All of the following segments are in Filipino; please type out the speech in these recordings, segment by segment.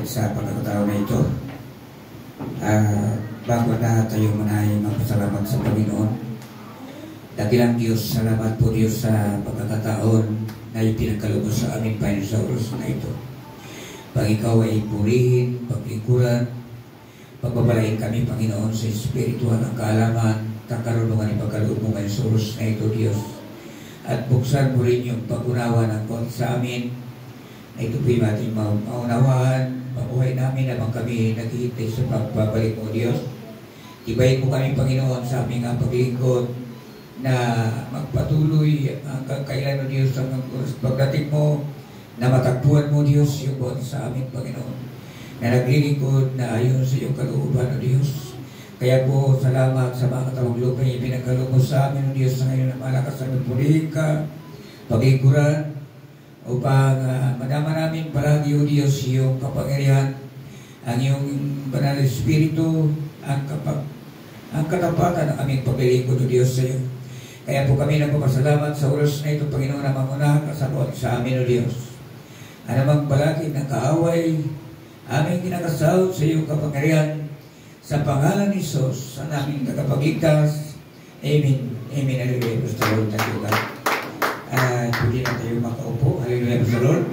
sa pagkakataon na ito. Bago na tayo manay magpasalamat sa Panginoon. Dakilang Diyos, salamat po Diyos sa pagkakataon na ipinagkalubos sa aming Panginoon sa oras na ito. Pag ikaw ay purihin, paglingkuran, pagbabalain kami Panginoon sa espiritual ng kaalaman, kakarunungan ipagkaloob mo ngayon sa oras na ito Diyos. At buksan mo rin yung pag-unawa ng konti sa amin na ito po yung ating maunawaan, mabuhay namin habang kami naghihintay sa pagbabalik mo Diyos. Ibayin mo kami Panginoon sa aming paglingkod na magpatuloy hanggang kailan mo Diyos hanggang pagdating mo na matagpuan mo Diyos yung bawat sa amin Panginoon na naglilingkod na ayon sa iyong kalooban o Diyos. Kaya po salamat sa mga katawang lupa yung pinagkaloob sa amin o Diyos na ngayon na malakas na magpulihin ka, paglingkuran upang madama namin palagi o Diyos yung kapangyarihan, ang iyong banal na Espiritu, ang katapatan ng aming paglilingkod o Diyos sa iyo. Kaya po kami nagpapasalamat sa oras na ito, Panginoon, na mangunahan ka sa amin o Diyos. Anumang balakid ng kaaway, aming kinakasahod sa iyong kapangyarihan, sa pangalan ni Jesus, sa naming tagapagligtas. Amen. Amen. Hallelujah. Praise the Lord. Thank you, God. Pwede na tayo makaupo. Hallelujah. Praise the Lord.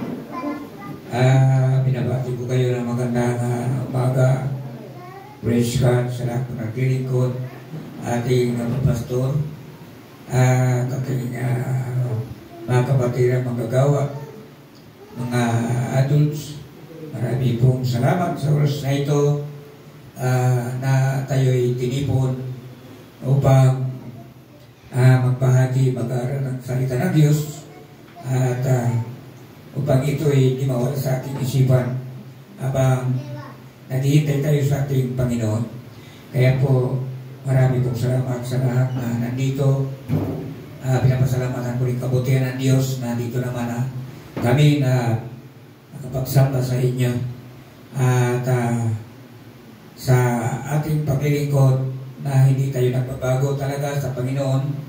Binabati ko kayo ng magandang umaga. Praise God sa lahat ng naglilingkod. Ating pastor, ating mga kapatid manggagawa, mga adults, marami pong salamat sa oras na ito na tayo'y tinipon upang magbahagi, mag-aaral ng salita ng Diyos at upang ito'y di mawala sa ating isipan habang naghihintay tayo sa ating Panginoon. Kaya po marami pong salamat sa lahat na nandito. Pinapasalamatan ko rin kabutihan ng Diyos na dito naman kami na nakapagsamba sa inyo at sa ating paglilingkod na hindi tayo nagbabago talaga sa Panginoon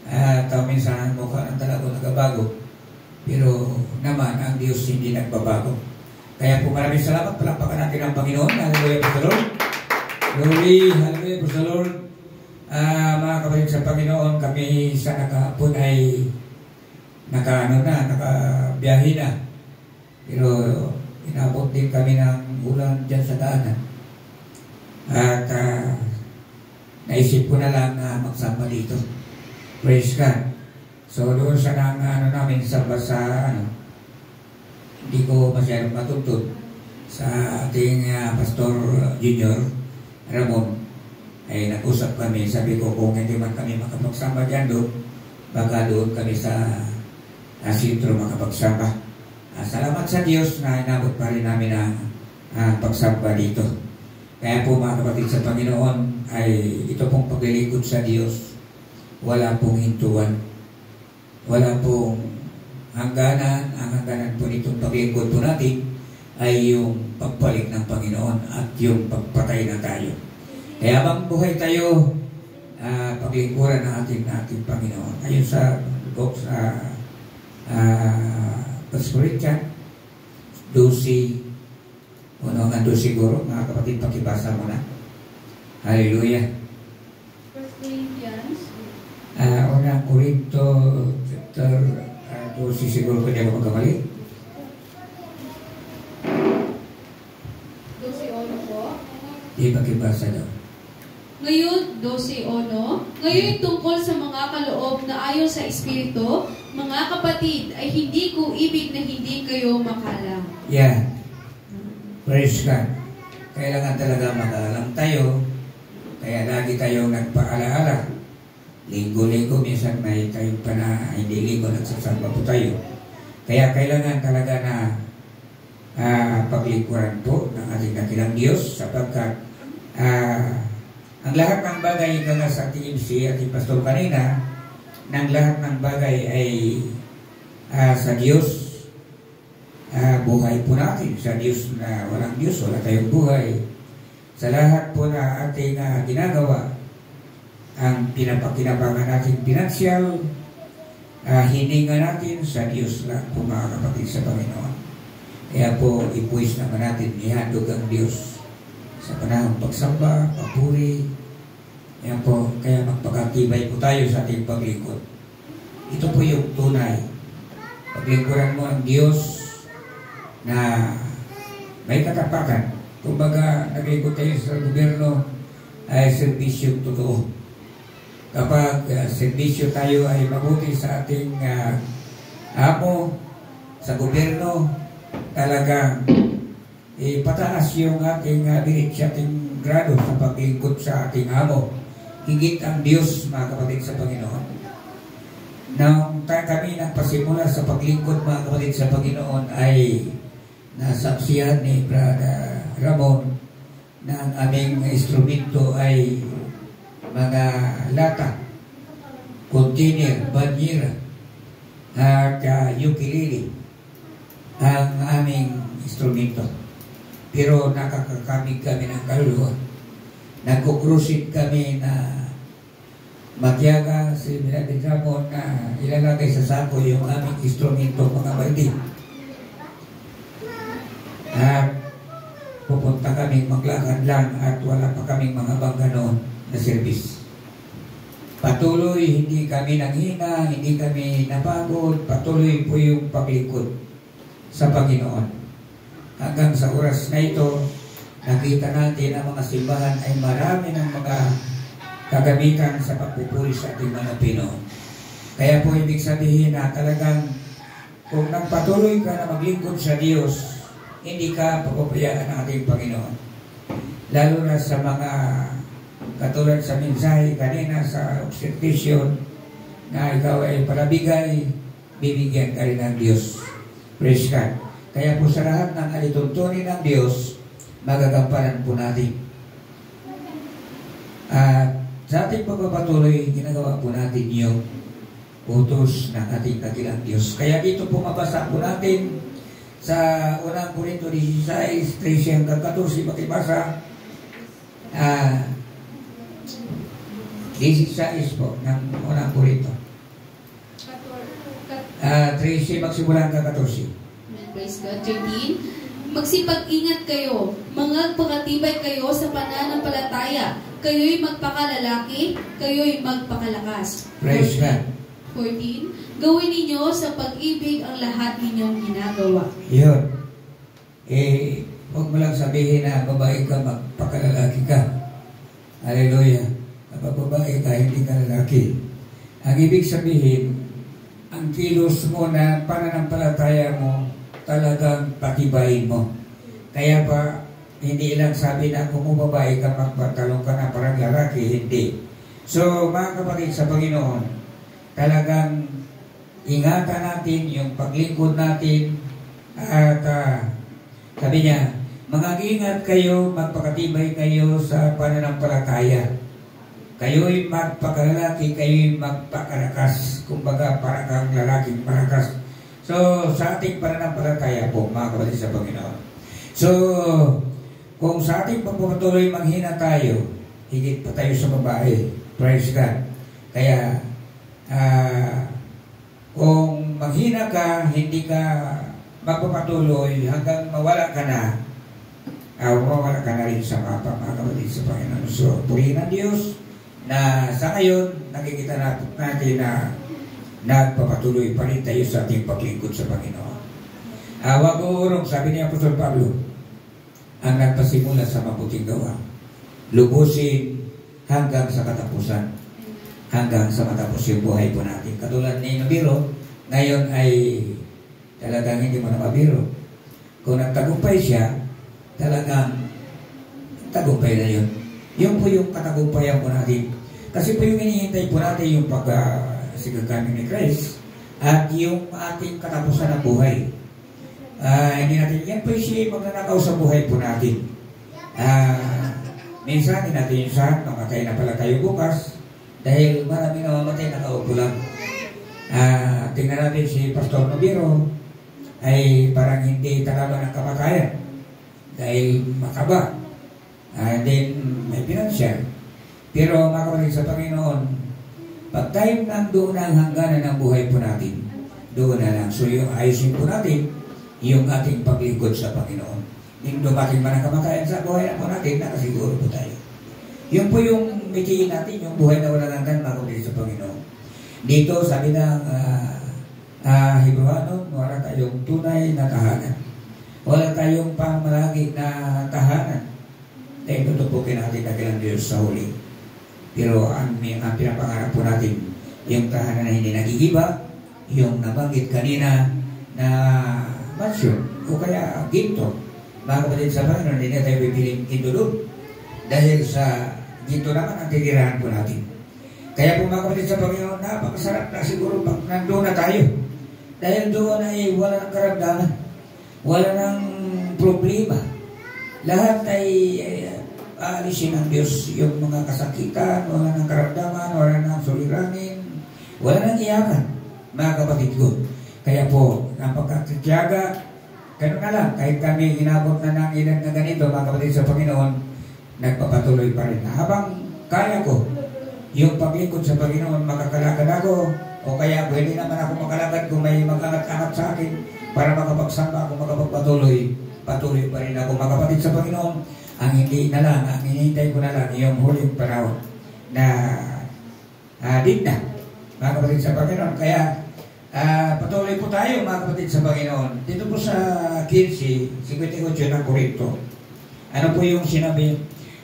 at minsan ang mukha ng talaga nagbabago pero naman ang Diyos hindi nagbabago. Kaya po maraming salamat, palakpakan natin ang Panginoon. Hallelujah, praise the Lord. Glory, hallelujah, praise the Lord. Mga kapatid sa Panginoon, kami sa nakahapon ay nakabiyahe na. Pero inabot din kami ng ulan dyan sa daanan. At naisip ko na lang magsamba dito. Praise God. So doon sa namin samba sa hindi ko masyadong matuntun sa ating Pastor Junior Ramon ay nag-usap kami. Sabi ko kung hindi man kami makapagsamba dyan doon, baka doon kami sa sentro makapagsamba. Salamat sa Diyos na inabot pa rin namin ang pagsamba dito. Kaya po mga kapatid sa Panginoon ay ito pong paglilingkod sa Diyos, wala pong hintuan, wala pong hangganan. Ang hangganan po nitong paglilingkod po natin ay yung pagbalik ng Panginoon at yung pagpatay na tayo. Kaya habang buhay tayo, paglingkuran ng ating Panginoon. Ayun sa book sa 1 Corinthians 12, Uno nga doon siguro, mga kapatid, pakibasa mo na. Hallelujah. 1 Corinthians. Unang Korinto, chapter 12 siguro kung di ako magkamali. 12:1 po. Di pakibasa daw. Ngayon, 12:1. Ngayon tungkol sa mga kaloob na ayon sa Espiritu, mga kapatid, ay hindi ko ibig na hindi kayo makalam. Yeah. Praise God. Kailangan talaga makaalam tayo. Kaya lagi tayong nagpaalaala. Linggo-linggo, minsan may tayong pa na hindi linggo, nagsasamba po tayo. Kaya kailangan talaga na paglingkuran po ng ating dakilang Diyos sapagkat ang lahat ng bagay nga sa ating MC at Pastor kanina, ng lahat ng bagay ay sa Diyos. Buhay po natin sa Diyos na walang Diyos, wala tayong buhay. Sa lahat po na ating ginagawa, ang pinapakinabangan natin pinansyal, hininga natin sa Diyos lang po mga kapatid sa Panginoon. Kaya po, ipuwis naman natin, ihandog ang Diyos sa panahong pagsamba, papuri. Kaya po, kaya magpakatibay po tayo sa ating paglingkod. Ito po yung tunay. Paglingkuran mo ang Diyos na may katapakan. Kumbaga, naglingkod tayo sa gobyerno ay serbisyong totoo. Kapag serbisyo tayo ay mabuti sa ating amo, sa gobyerno, talagang pataas yung ating birit sa ating grado sa paglingkod sa ating amo. Higit ang Diyos, mga kapatid sa Panginoon. Nang kami nagpasimula sa paglingkod, mga kapatid sa Panginoon, ay nasaksihan ni Brother Ramon na ang aming instrumento ay mga lata, container, banyera, at ukulele ang aming instrumento. Pero nakakakamig kami ng kaluluwa. Nagkukrusit kami na magyaga si Brother Ramon na ilalagay sa sako yung aming instrumento, mga baldi. At pupunta kami maglakad lang at wala pa kaming mga bangga noon na service. Patuloy, hindi kami nanghina, hindi kami napagod, patuloy po yung paglingkod sa Panginoon. Hanggang sa oras na ito, nakita natin ang mga simbahan ay marami ng mga kagamitan sa pagpupuri sa ating mga Pinoon. Kaya po ibig sabihin na talagang kung nagpatuloy ka na maglingkod sa Diyos, hindi ka papabayaan ng ating Panginoon. Lalo na sa mga katulad sa mensahe kanina sa observation na ikaw ay palabigay, bibigyan ka rin ng Diyos. Praise God. Kaya po sa lahat ng alituntunin ng Diyos, magagampanan po natin. At sa ating pagpapatuloy, ginagawa po natin yung utos ng ating dakilang Diyos. Kaya dito po mabasa po natin sa unang Korinto 16, 13 hanggang 14, makibasa 16 po ng unang Korinto. 13 magsimula hanggang 14. Praise God. 13. Magsipag-ingat kayo, magpakatibay kayo sa pananampalataya. Kayo'y magpakalalaki, kayo'y magpakalakas. Praise God. 14. Gawin ninyo sa pag-ibig ang lahat ninyong ginagawa. Yun. Huwag mo lang sabihin na babae ka, magpakalalaki ka. Hallelujah. Kapag babae ka, hindi ka lalaki. Ang ibig sabihin, ang kilos mo na pananampalataya mo, talagang patibayin mo. Kaya pa, hindi lang sabi na kung babae ka, magpatalong ka na parang lalaki, hindi. So, mga kapatid sa Panginoon, talagang ingatan natin yung paglingkod natin at sabi niya, mag-ingat kayo, magpakatibay kayo sa pananampalataya. Kayo'y magpakalalaki, kayo'y magpakalakas. Kumbaga, parang kang lalaking malakas. So, sa ating pananampalataya po, mga kapatid sa Panginoon. So, kung sa ating pagpapatuloy manghina tayo, higit pa tayo sa babae. Praise God. Kaya, kung manghina ka, hindi ka magpapatuloy hanggang mawala ka na, mawala ka na rin sa mapa, mga kapatid sa Panginoon. So, purihin ang Diyos na sa ngayon, nakikita natin na nagpapatuloy pa rin tayo sa ating paglingkod sa Panginoon. Wag uurong, sabi ni Apostol Pablo, ang nagpasimula sa mabuting gawa, lubusin hanggang sa katapusan, hanggang sa matapos yung buhay po natin. Katulad ni Mabiro, ngayon ay talagang hindi mo na mabiro. Kung nagtagumpay siya, talagang tagumpay na yun. Yun po yung katagumpayan po natin. Kasi po yung hinihintay po natin yung pagsigagamin ni Christ at yung ating katapusan ng buhay. Hindi natin, yan po siya magnanakaw sa buhay po natin. Minsan, hindi natin yung saan, mamatay na pala tayo bukas dahil maraming namamatay, nakaupo lang. Tingnan natin si Pastor Nobiro ay parang hindi talaga ng kamatayan dahil makaba. Then may pinansyal. Pero mga kapatid sa Panginoon, pag tayo nandoon ang hangganan ng buhay po natin, doon na lang. So yung ayusin po natin yung ating paglingkod sa Panginoon. Yung dumating man ang kamatayan sa buhay na po natin, nakasiguro po tayo. Yun po yung mitiin natin, yung buhay na walang hanggan makulit sa Panginoon. Dito, sabi ng Hebreano, wala tayong tunay na tahanan. Wala tayong pamalagi na tahanan. Dahil tutupukin natin na kailang Diyos sa huli. Pero ang pinapangarap po natin, yung tahanan na hindi nagigiba, yung nabanggit kanina na mansyon, o kaya ginto. Mga kapatid sa Panginoon, hindi na tayo bibiling ginto doon. Dahil sa ginto naman ang titirahan po natin. Kaya po mga kapatid sa Panginoon, napakasarap na siguro pag nandun na tayo. Dahil doon ay wala ng karamdaman, wala ng problema. Lahat ay aalisin ng Diyos yung mga kasakitan, wala ng karamdaman, wala ng suliranin, wala ng iyakan, mga kapatid ko. Kaya po, ang pagkakatiyaga, gano'n na lang, kahit kami inabot na ng edad na ganito, mga kapatid sa Panginoon, nagpapatuloy pa rin. Habang kaya ko, yung paglingkod sa Panginoon, makakalakad ako, o kaya pwede naman ako makalakad kung may mag-angat-angat sa akin para makapagsamba ako, makapagpatuloy. Patuloy pa rin ako, mga kapatid sa Panginoon. Ang hindi na lang, ang hinihintay ko na lang, yung huling panahon na digna, mga kapatid sa Panginoon. Kaya, patuloy po tayo, mga kapatid sa Panginoon. Dito po sa 58 ng Korinto, ano po yung sinabi?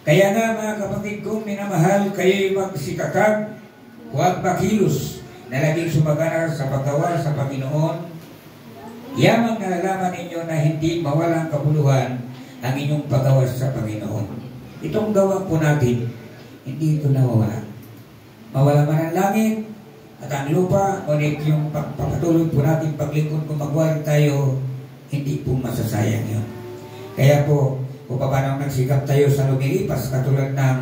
Kaya nga, mga kapatid kong minamahal, kayo'y magsikakag, huwag makilos, na laging sumagana sa paggawa sa Panginoon. Yamang nalalaman ninyo na hindi mawalang kabuluhan ang inyong paggawa sa Panginoon. Itong gawa po natin, hindi ito nawawala. Mawala man ang langit at ang lupa, ngunit yung pagpapatuloy po natin paglingkod kung magwari tayo, hindi po masasayang yun. Kaya po, kung paano nagsikap tayo sa lumilipas, katulad ng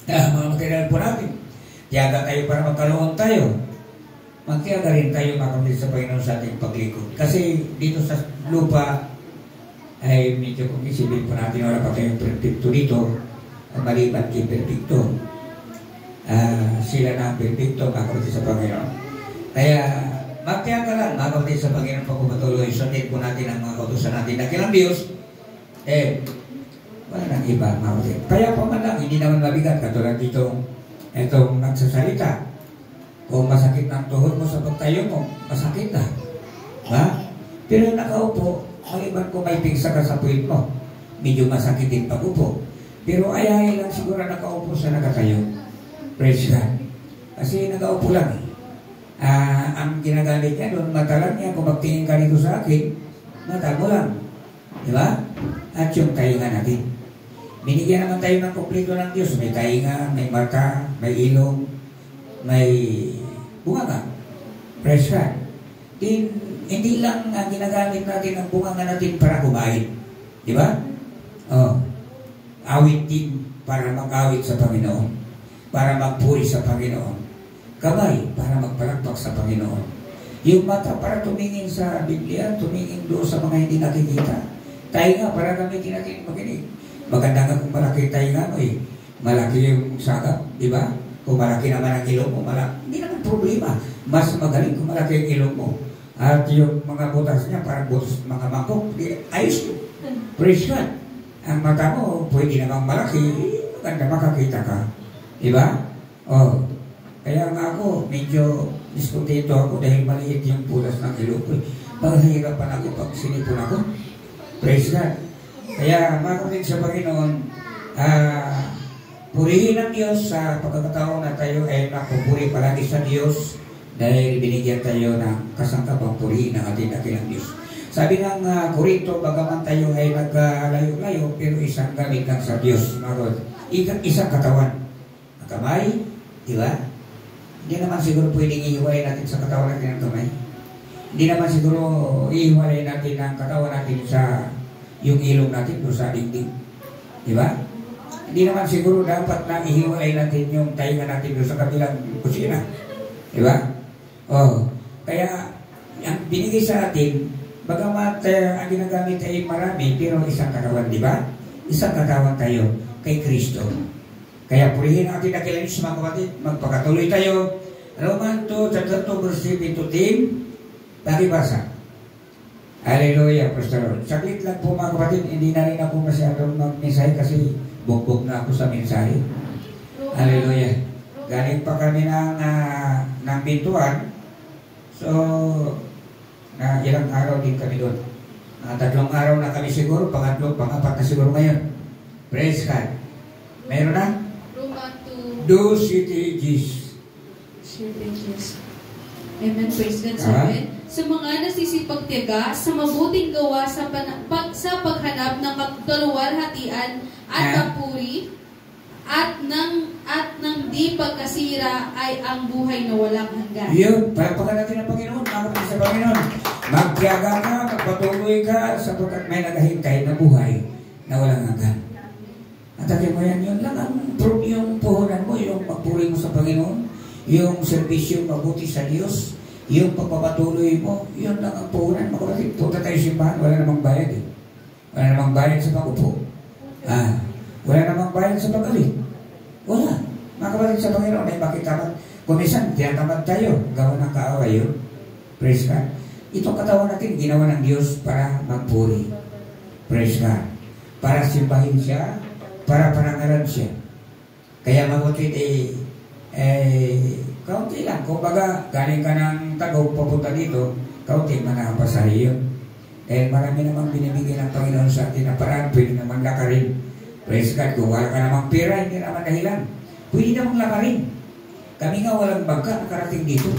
mga material po natin, tiyaga tayo para magkaroon tayo. Magtiyaga rin tayo, mga kapatid sa Panginoon, sa ating paglingkod. Kasi dito sa lupa, ay medyo kung isipin po natin, wala pa tayong perfecto dito, maliban kay perfecto. Sila na ang perfecto, mga kapatid sa Panginoon. Kaya, magtiyaga lang, mga kapatid sa Panginoon, pagpapatuloy, sundin po natin ang mga kautusan natin. Dakilang Diyos, wala nang iba, mga kapatid. Kaya pa man lang, hindi naman mabigat, katulad dito, itong nagsasalita. Kung masakit ng tuhod mo sa pagtayo mo, masakit na. Ha? Pero nakaupo, maliban kung may pingsa ka sa puwit mo, medyo masakit din pag-upo. Pero ayahin lang siguro nakaupo sa nakatayo. Praise God. Kasi nakaupo lang. Ang ginagamit niya doon, mata lang niya. Kung magtingin ka dito sa akin, mata mo lang. Di ba? At yung tainga natin. Binigyan naman tayo ng kumpleto ng Diyos. May tainga, may mata, may ilong, may bunganga. Praise God. Hindi lang ginagamit natin ang bunganga natin para kumain. Di ba? Awit din para mag-awit sa Panginoon. Para magpuri sa Panginoon. Kamay para magpalakpak sa Panginoon. Yung mata para tumingin sa Biblia, tumingin doon sa mga hindi nakikita. Tainga para gamitin natin makinig. Maganda nga kung malaki tainga mo eh. Malaki yung sagap, di ba? Kung malaki naman ang ilong mo, hindi naman problema. Mas magaling kung malaki ang ilong mo. At yung mga butas niya, parang butas mga mangkok, ayos yun. Praise God. Ang mata mo, pwede namang malaki, maganda makakita ka. Diba? Kaya nga ako, medyo diskutito ako dahil maliit yung butas ng ilong ko. Paghihirapan ako pag sinipon ako. Praise God. Kaya mga kapatid sa Panginoon, purihin ang Diyos sa pagkakataon na tayo ay nakupuri palagi sa Diyos dahil binigyan tayo ng kasangkapang purihin ng ating dakilang Diyos. Sabi ng Korinto, bagaman tayo ay naglayo-layo, pero isang gamit lang sa Diyos. Isang katawan. Ang kamay, di ba? Hindi naman siguro pwedeng ihiwalay natin sa katawan natin ang kamay. Hindi naman siguro ihiwalay natin ang katawan natin sa yung ilong natin o sa dingding. Di ba? Hindi naman siguro dapat na ihiwalay natin yung tainga natin doon sa kabilang kusina. Di ba? Kaya, ang binigay sa atin, bagamat ang ginagamit ay marami, pero isang katawan, di ba? Isang katawan tayo kay Kristo. Kaya purihin ang ating dakilang Diyos, mga kapatid, magpakatuloy tayo. Roman 2, chapter 2, verse 7 to 10, pakibasa. Hallelujah, praise the Lord. Saglit lang po mga kapatid, hindi na rin ako masyadong mag-mensahe kasi bugbog na ako sa mensahe. Hallelujah. Galing pa kami ng Bintuan. So, ilang araw din kami doon. 3 araw na kami siguro, pang-apat na siguro ngayon. Praise God. Mayroon na? Roma 2. 2 cities. Amen. Praise God. Sa mga nasisipagtiyaga, sa mabuting gawa, sa paghanap ng kaluwalhatian at papuri, at ng di pagkasira ay ang buhay na walang hanggan. Yun, palapakan natin ang Panginoon, makapagin sa Panginoon. Magtiyaga ka, magpatuloy ka, sapagkat may naghahintay na buhay na walang hanggan. At mo yan, yun lang yung puhunan mo, yung magpuri mo sa Panginoon, yung serbisyo mabuti sa Diyos, yung pagpapatuloy mo, yun lang ang puhunan. Makapatid, punta tayo simbahan, wala namang bayad eh. Wala namang bayad sa pag-upo. Wala namang bayad sa pag-awit. Wala. Mga kapatid sa Panginoon ay makitaman. Kung minsan, tinatamad tayo, gawa ng kaaway yun. Praise God. Itong katawan natin, ginawa ng Diyos para magpuri. Praise God. Para simbahin siya, para panangalan siya. Kaya mabuti kaunti lang. Kung baga, galing ka ng Tagog, papunta dito, kaunti manapasahe yun. Dahil marami namang binibigyan ng Panginoon sa atin na paraan, pwede naman lakarin. Praise God. Kung wala ka namang pera, hindi naman dahilan. Pwede namang lakarin. Kami nga walang bangka nakarating dito.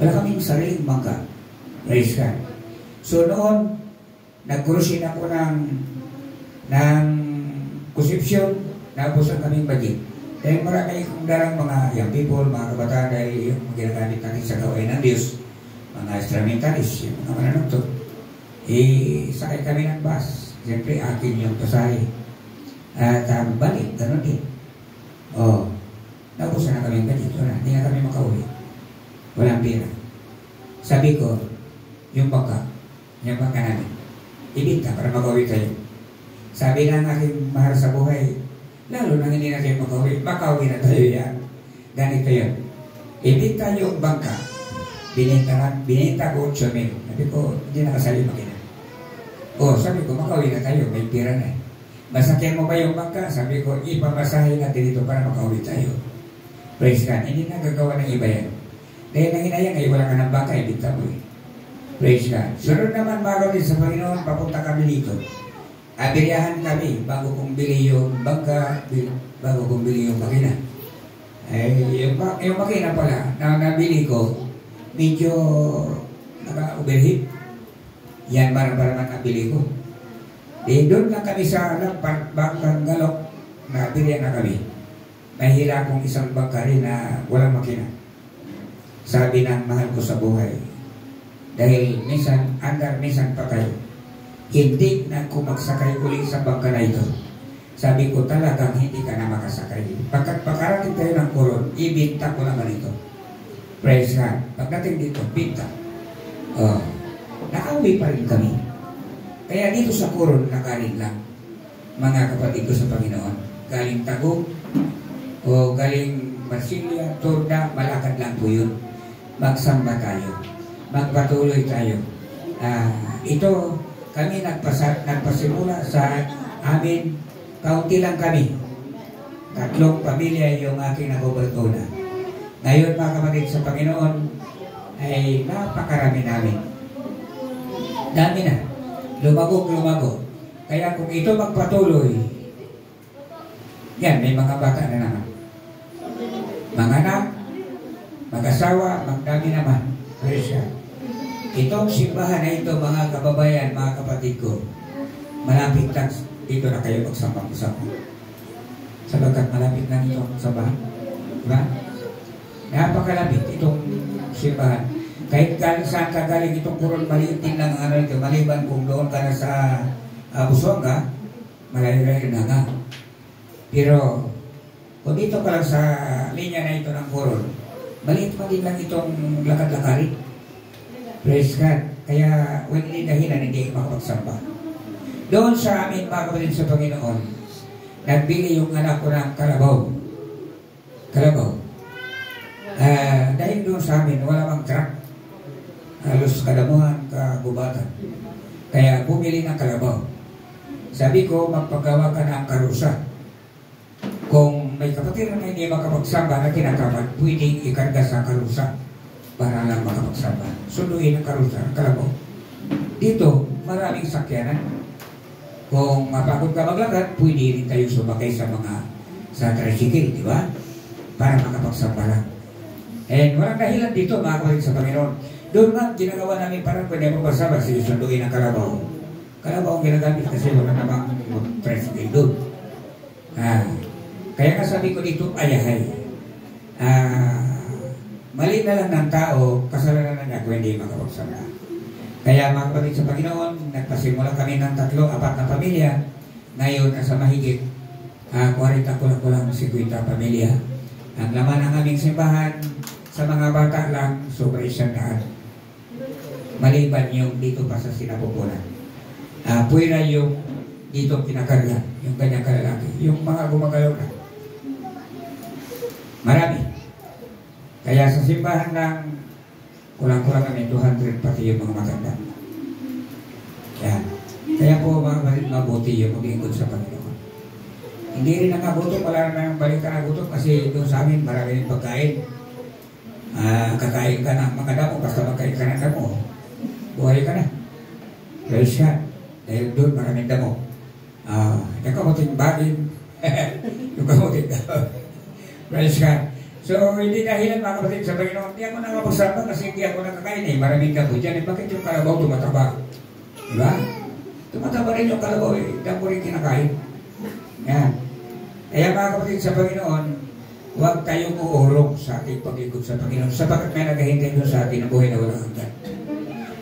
Wala kaming sariling bangka. Praise God. So noon, nag-cruising ako ng Concepcion, nabusan kaming bagit. Dahil marami kong darang mga young people, mga kabataan, dahil yung ginagamit natin sa gawain ng Diyos, mga instrumentalis, yung mga mananugtog, sakay kami ng bus. Siyempre, akin yung pasahe. At balik, gano'n din. Nabusan na kami bagit. Wala, hindi na kami makauwi. Walang pera. Sabi ko, yung bangka namin, ibinta para makauwi kayo. Sabi ng aking mahal sa buhay, lalo nang hindi na kayo makauwi na tayo yan. Ganito yun. Ibinta yung bangka, bininta ko 8,000. Sabi ko, hindi nakasali makina. Sabi ko, makauwi na tayo, may pira na eh. Masakyan mo ba yung bangka? Sabi ko, ipamasahin natin dito para makauwi tayo. Praise God. Hindi na gagawa ng iba yan. Dahil nang inayang ay wala ka ng bangka, ibinta mo eh. Praise God. Sunod naman mga kapatid sa Panginoon, papunta kami dito. Abiryahan kami bago kong bili yung bangka, bago kong bili yung makina. Yung makina pala na nabili ko, medyo naka-overheat. Yan para nabili ko. Doon lang kami sa bangkang Galok, nabiryan na kami. Mahila akong isang bangka rin na walang makina. Sabi ng mahal ko sa buhay, dahil minsan patay, hindi na ako magsakay ulit sa bangka na ito. Sabi ko talagang hindi ka na makasakay. Pagkarating tayo ng Coron, ibinta ko naman ito. Praise God. Pagdating dito, binta. Nakauwi pa rin kami. Kaya dito sa Coron, nakarin lang. Mga kapatid ko sa Panginoon. Galing Tagog, o galing Marsilia, Torda, malakad lang po yun. Magsamba tayo. Magpatuloy tayo. Ito, kami nagpasimula sa amin, kaunti lang kami. 3 pamilya yung aking nakubalkona. Ngayon mga kapatid sa Panginoon, ay napakarami namin. Dami na. Lumago. Kaya kung ito magpatuloy, yan, may mga bata na naman. Mga anak, mag-asawa, magdami naman. Praise God. Itong simbahan na ito, mga kababayan, mga kapatid ko, malapit lang dito na kayo magsama-sama. Sabagkat malapit na ito ang simbahan. Diba? Napakalapit itong simbahan. Kahit saan ka galing itong Coron, maliit din lang ang ito. Maliban kung doon ka na sa Busuanga, malayo-layo na nga. Pero kung dito ka lang sa linya na ito ng Coron, maliit pa din lang itong lakad-lakarin. Praise God. Kaya when hindi dahilan, hindi makapagsamba. Doon sa amin mga kapatid sa Panginoon, nagbili yung anak ko ng kalabaw. Dahil doon sa amin, wala mang truck. halos kalamuhan, kagubatan. Kaya bumili ng kalabaw. Sabi ko, magpagawa ka ng karusa. Kung may kapatid na hindi makapagsamba na kinakaman, pwedeng ikarga sa karusa para lang makapagsamba. Sunduin ang karusa, ang kalabaw. Dito, maraming sakyanan. Kung mapagod ka maglakad, pwede rin tayo sumakay sa tricycle, di ba? Para makapagsamba lang. And walang dahilan dito, mga kapatid sa Panginoon. Doon nga, ginagawa namin parang pwede magbasaba, sige, sunduin ang kalabaw. Kalabaw ang ginagamit kasi wala namang tricycle doon. Kaya nga sabi ko dito, ayahay. Mali na lang ng tao, kasalanan na niya kung hindi makapagsama. Kaya mga kapatid sa Panginoon, nagpasimula kami ng 3-4 na pamilya. Ngayon, nasa mahigit 40 kulang 50 pamilya. Ang laman ng aming simbahan, sa mga bata lang, sobre 100. Maliban yung dito pa sa sinapupunan. Puwira yung dito kinakarga, yung kanyang kalalaki. Yung mga gumagalaw na. Marami. Kaya sa simbahan lang, kulang-kulang kami 200 pati yung mga matanda. Yan. Kaya po mabuti yung mag-iikot sa Panginoon. Hindi rin nakagutom, wala na yung balik ka na gutom kasi doon sa amin marami rin pagkain. Kakain ka ng mga damo, basta magkain ka ng damo. Buhay ka na. Praise God. Dahil doon maraming damo. Yung kamuting bagin. Yung kamuting damo. Praise God. So, hindi dahilan mga kapatid sa Panginoon. Hindi ako nakapagsama kasi hindi ako nakakain eh. Maraming damo dyan. Bakit yung kalabaw tumataba? Diba? Tumataba rin yung kalabaw eh. Damo rin kinakain. Yan. Kaya mga kapatid sa Panginoon, huwag tayong uurong sa ating pag-ikot sa Panginoon sapagkat may naghahintay doon sa atin na buhay na walang hanggan.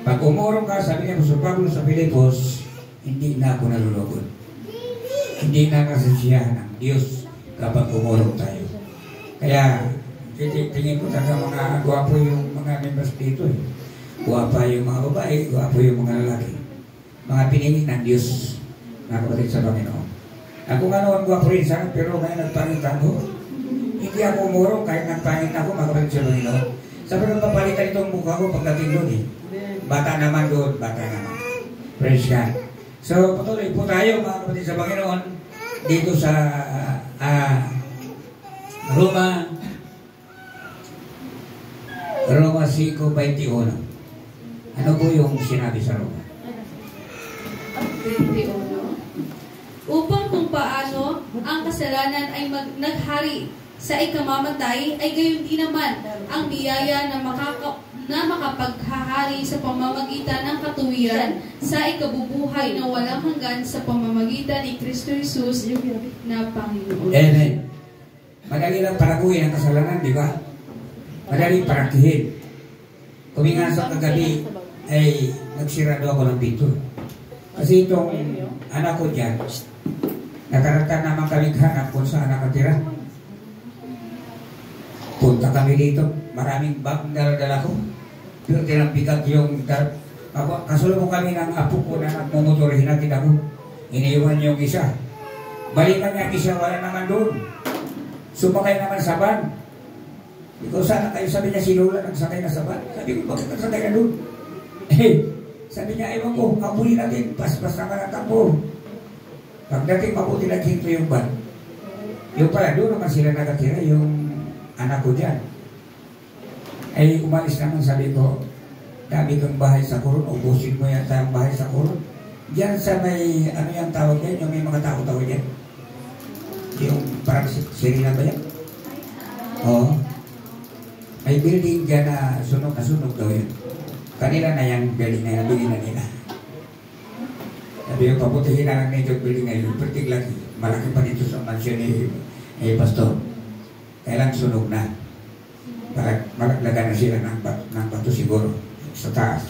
Pag umurong ka, sabi niya Apostol Pablo sa Filipos, hindi na ako nalulugod. Hindi na nasisiyahan ng Diyos kapag umurong tayo. Kaya, tingin ko talaga mga gwapo yung mga members dito eh. Gwapa yung mga babae, gwapo yung mga lalaki. Mga pinili ng Diyos, mga kapatid sa Panginoon. Ako nga naman gwapo rin sana, pero ngayon nagpangit ako. Hindi ako umurong kahit nagpangit ako, mga kapatid sa Panginoon. Sabi ko, papalitan itong mukha ko pagdating doon eh. Bata naman doon, bata naman. Praise God. So, patuloy po tayo, mga kapatid sa Panginoon, dito sa Roma 5:21. Ano po yung sinabi sa Roma? 21. Upang kung paano ang kasalanan ay naghari sa ikamamatay, ay gayon din naman ang biyaya na makapaghahari sa pamamagitan ng katuwiran sa ikabubuhay na walang hanggan sa pamamagitan ni Kristo Jesus na Panginoon. Amen. Madali lang paraguhin ang kasalanan, di ba? Madali parakihin. Kumingan sa kagabi ay nagsirado ako ng pinto. Kasi itong anak ko dyan, nakaragtan naman kami hanap kung saan nakatira. Punta kami dito, maraming bag dala-dala ko. Pero tinampikat yung kasulong kami ng apo ko na nagmumotor, hinatid ako. Iniiwan yung isa. Balikan niya isa, wala naman doon. Sumakay naman sa van. Ikaw sana kayo, sabi niya sinula, nagsakay na sa van. Sabi ko, bakit nagsakay na doon? Sabi niya, ewan ko, kapuli natin, pas-pas naman ang tampo. Pagdating mabuti naghinto yung van. Yung pala, doon naman sila nakatira, yung anak ko dyan. Ay umalis naman, sabi ko, dami kang bahay sa Coron, ubusin mo yata ang bahay sa Coron. Diyan sa may, ano yung tawag yan, yung may mga tao-tawag yan. Yung parang sirina ba yan? Oo. May building dyan na sunog daw yun. Kanila na yung building na nabili na nila. Sabi yung paputihin na lang na building na yun, pertig lagi. Malaki pa dito sa mansyon ni Pastor. Kailang sunog na. Malaglagan na sila ng bato siguro sa taas.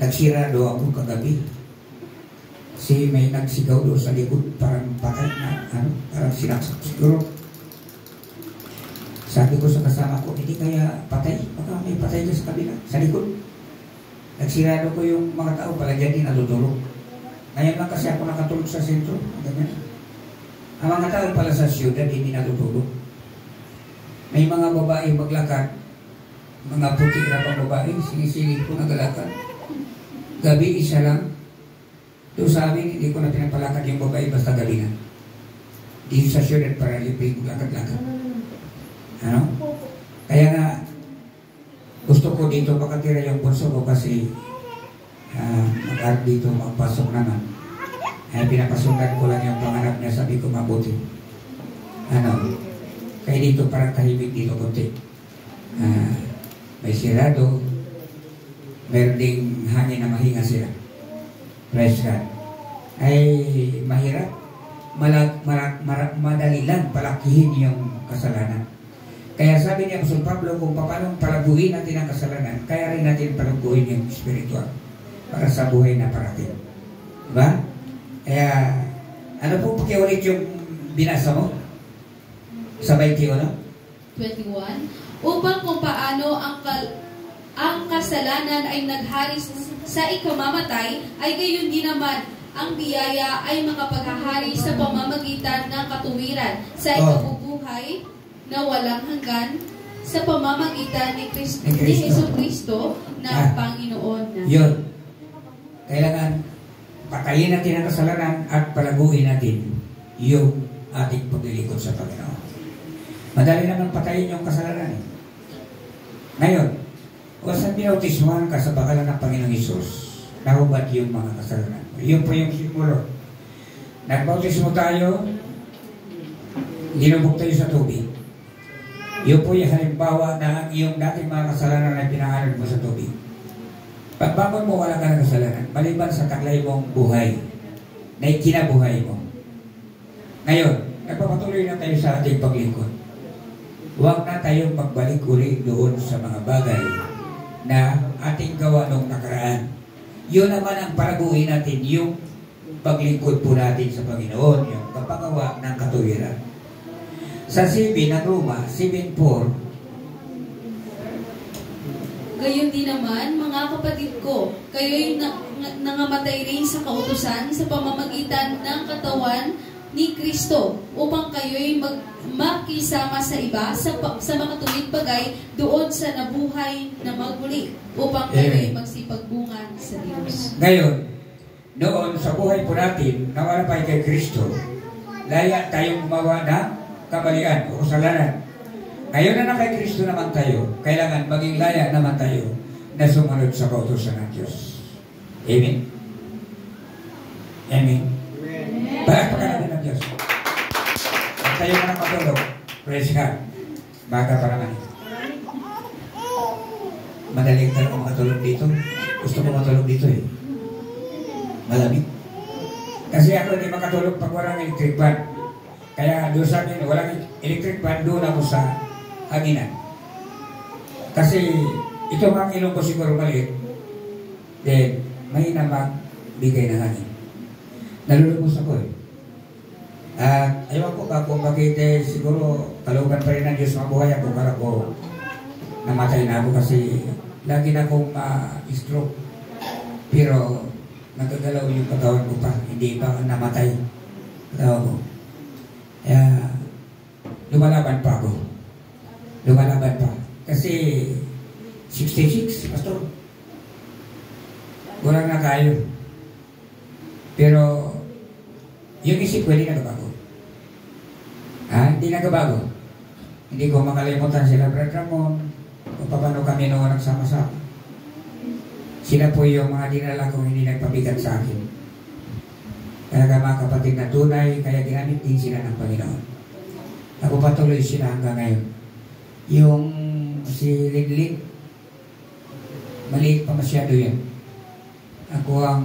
Nagsira do ako kagabi. Kasi may nagsigaw do sa likod, parang patay na, parang sinaksak siguro. Sabi ko sa kasama ko, hindi kaya patay? Baka may patay ka sa kabila, sa likod. Nagsira do ko yung mga tao, pala dyan din natutulog. Ngayon lang kasi ako nakatulog sa sentro. Ganyan. Ang mga tao pala sa siyudad, hindi natutulog. May mga babae maglakad, mga puti na pang babae, sinisili ko nagalakan. Gabi isa lang. Doon sa amin, hindi ko na pinapalakad yung babae basta gabi na. Dito sa syudad para libre ko lakad-lakad. Ano? Kaya nga, gusto ko dito makatira yung bunso ko kasi mag-art dito, magpasok naman. Ay pinapasukan ko lang yung pangarap niya, sabi ko mabuti. Ano? Kaya dito parang tahimik dito konti. May sirado, meron ding hangin na mahinga sila. Praise God. Ay mahirap. Madali lang palakihin yung kasalanan. Kaya sabi ni Apostol Pablo, kung paano palaguin natin ang kasalanan, kaya rin natin palaguin yung spiritual para sa buhay na parating. Diba? Kaya, ano po pakiulit yung binasa mo? Sa 21? Upang kung paano ang kasalanan ay naghari sa ikamamatay, ay gayon din naman ang biyaya ay makapaghahari sa pamamagitan ng katuwiran sa ikabubuhay na walang hanggan sa pamamagitan ni Jesucristo na Panginoon na. Yun. Kailangan patayin natin ang kasalanan at palaguin natin yung ating paglilingkod sa Panginoon. Madali naman patayin yung kasalanan. Ngayon, kung saan binautismuhan ka sa pangalan ng Panginoong Hesus, nahubad yung mga kasalanan. Yun po yung simulo. Nagbautismo tayo, linubog tayo sa tubig. Yun po yung halimbawa na ang iyong dating mga kasalanan ay pinangalan mo sa tubig. Pagbangon mo, wala ka ng kasalanan, maliban sa taglay mong buhay na ikinabuhay mo. Ngayon, nagpapatuloy na tayo sa ating paglingkod. Huwag na tayong magbalik uli doon sa mga bagay na ating gawa nung nakaraan. Yun naman ang palaguin natin, yung paglingkod po natin sa Panginoon, yung kapagawa ng katuwiran. Sa 7 ng Roma, 7:4, gayon din naman, mga kapatid ko, kayo'y nangamatay rin sa kautusan sa pamamagitan ng katawan ni Kristo, upang kayo'y makisama sa iba sa makatuwid bagay doon sa nabuhay na magmuli, upang kayo'y magsipagbungan sa Diyos. Ngayon, noon sa buhay po natin, nawala pa kay Kristo, laya tayong gumawa ng kamalian o kasalanan. Ngayon na kay Kristo naman tayo, kailangan maging laya naman tayo na sumunod sa kautusan ng Diyos. Amen? Amen? Palakpakan natin ng Diyos. At tayo na matulog. Praise God. Baga pa naman. Madaling tayo makatulog dito. Gusto ko matulog dito eh. Malamig. Kasi ako hindi makatulog pag walang electric fan. Kaya doon sa amin, walang electric fan, doon ako sa hanginan. Kasi ito mga ilong ko siguro maliit. Then, may na magbigay ng hangin. Nalulubos ako eh. At ayaw ko ba kung bakit siguro kalooban pa rin ng Diyos mabuhay ako para ko namatay na ako kasi lagi na akong stroke. Pero nagagalaw yung katawan ko pa. Hindi pa namatay. Katawan ko. Kaya lumalaban pa ako. Lumalaban pa. Kasi 66, Pastor. Kulang na kayo. Pero yung isip ko hindi nagbago. Hindi nagbago. Hindi ko makalimutan sila, Brad Ramon, kung paano kami noon nagsama-sama. Sila po yung mga dinala kong hindi nagpabigat sa akin. Kaya mga kapatid na tunay, kaya ginamit din sila ng Panginoon. Ako patuloy sila hanggang ngayon. Yung si Lidlin, maliit pa masyado yan. Ako ang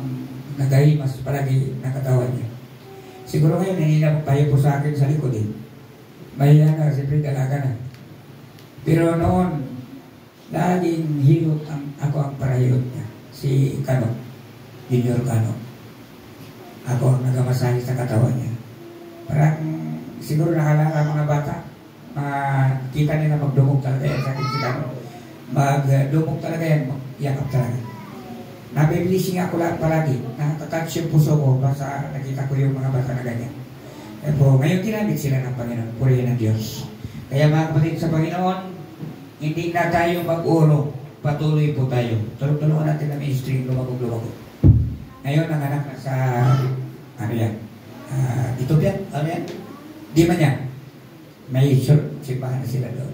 nagahimas palagi ng katawan niya. Siguro ngayon, nanila tayo po sa akin sa likod eh. Mahiya na, siyempre dalaga na. Pero noon, laging hilot ako ang parahilot niya. Si Kano, Junior Kano. Ako ang nagamasahe sa katawan niya. Parang siguro nakalala mga bata. Kita nila magdumog talaga yan sa akin si Kano. Magdumog talaga yan, yakap talaga. Nabibilising ako lahat palagi. Nakakatouch yung puso ko basta nakita ko yung mga bata na ganyan. Kaya po, ngayon ginamit sila ng Panginoon. Purihin ng Diyos. Kaya mga kapatid sa Panginoon, hindi na tayo mag-urong. Patuloy po tayo. Tulungan natin na ministry, lumabog-lumabog. Ngayon, ang anak na sa, ano yan? Ethiopia? Ano yan? Di man yan. May simbahan na sila doon.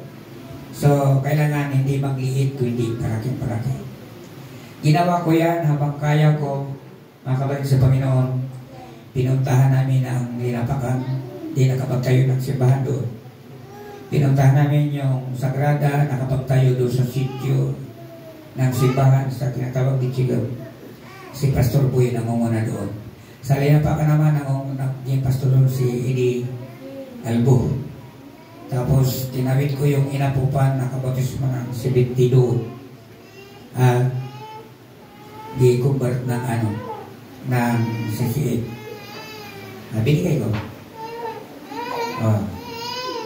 So, kailangan hindi magliit, kundi paraki-paraki. Ginawa ko yan habang kaya ko, mga kapatid sa Panginoon. Pinuntahan namin ang Nirapakan. Di nakapagtayo ng simbahan doon. Pinuntahan namin yung Sagrada, nakapagtayo doon sa sityo ng simbahan sa tinatawag di Chigab. Si Pastor Boy nangunguna doon. Sa Nirapakan naman, yung pastor doon si Eddie Albo. Tapos, tinawid ko yung inapupan na kabatismo ng 70 doon. Di-convert ng ng CCA. Binigay ko.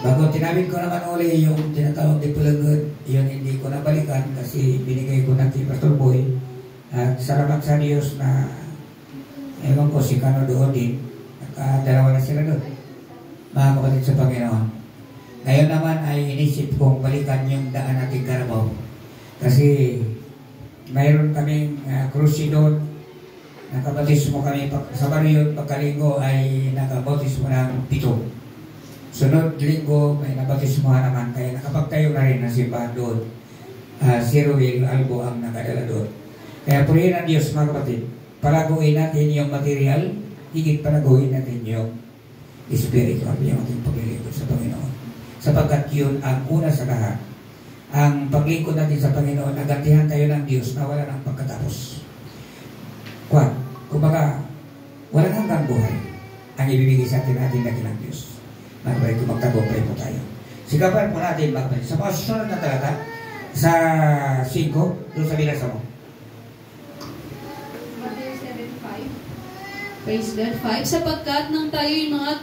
Bago tinawid ko naman uli yung tinatawag di Pulagod, yun hindi ko nabalikan kasi binigay ko na kay Pastor Boy. At salamat sa Diyos na ewan ko si Kano doon din. Dalawa na sila doon. Mga kapatid sa Panginoon. Ngayon naman ay inisip kong balikan yung daan natin Carabao. Kasi mayroon kaming cruise doon. Nakabatismo kami sa baryo. Pagkalinggo ay nakabatismo ng 7. Sunod linggo may nabatismohan naman. Kaya nakapagtayo na rin ng simbahan doon. Si Ruel Albo ang nakadala doon. Kaya purihin ang Diyos mga kapatid. Palaguin natin yung material. Higit palaguin natin yung spiritual. Yung ating paglilingkod sa Panginoon. Sapagkat yun ang una sa lahat. Ang paglingkod natin sa Panginoon, nagantihan tayo ng Diyos na wala ng pagkatapos. Kumbaga, walang hanggang buhay ang ibibigay sa atin natin ng Diyos. Magbalit kung magtagumpay po tayo. Sigapan po natin magbalit. Sa mga susunod na talata, sa 5, doon sa binasa mo. Matthew 7:5. Praise God. 5. Sapagkat nang tayo'y mga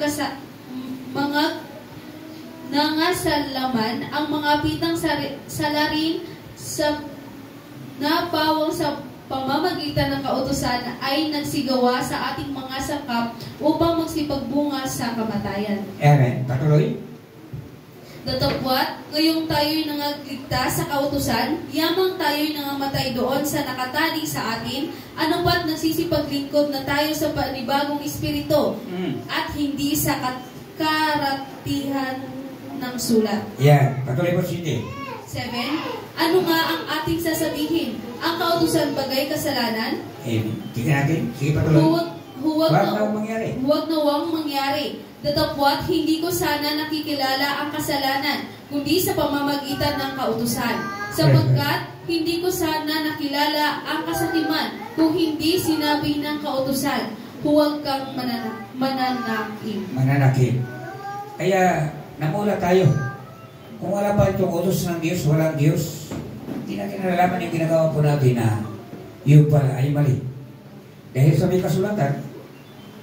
nangasalaman ang mga pitang salarin sa nabawang sa pamamagitan ng kautusan ay nagsigawa sa ating mga sakap upang magsipagbunga sa kamatayan. Amen. Patuloy. Datapwat, ngayong tayo'y nangagligtas sa kautusan, yamang tayo'y nangamatay doon sa nakatali sa atin, ano pa't nagsisipaglingkod na tayo sa panibagong espiritu at hindi sa karatihan ng sulat. Yan. Patuloy po Cindy. 7. Ano nga ang ating sasabihin? Ang kautusan bagay kasalanan? Amen. Tingnan natin. Sige, patuloy. Huwag nawang mangyari. Datapwat, hindi ko sana nakikilala ang kasalanan, kundi sa pamamagitan ng kautusan. Sapagkat, hindi ko sana nakilala ang kasakiman, kung hindi sinabi ng kautusan, huwag kang mananakit. Mananakit. Kaya, namula tayo. Kung wala pa itong utos ng Diyos, walang Diyos, hindi natin nalalaman yung ginagawa po natin na yung pala ay mali. Dahil sa may kasulatan,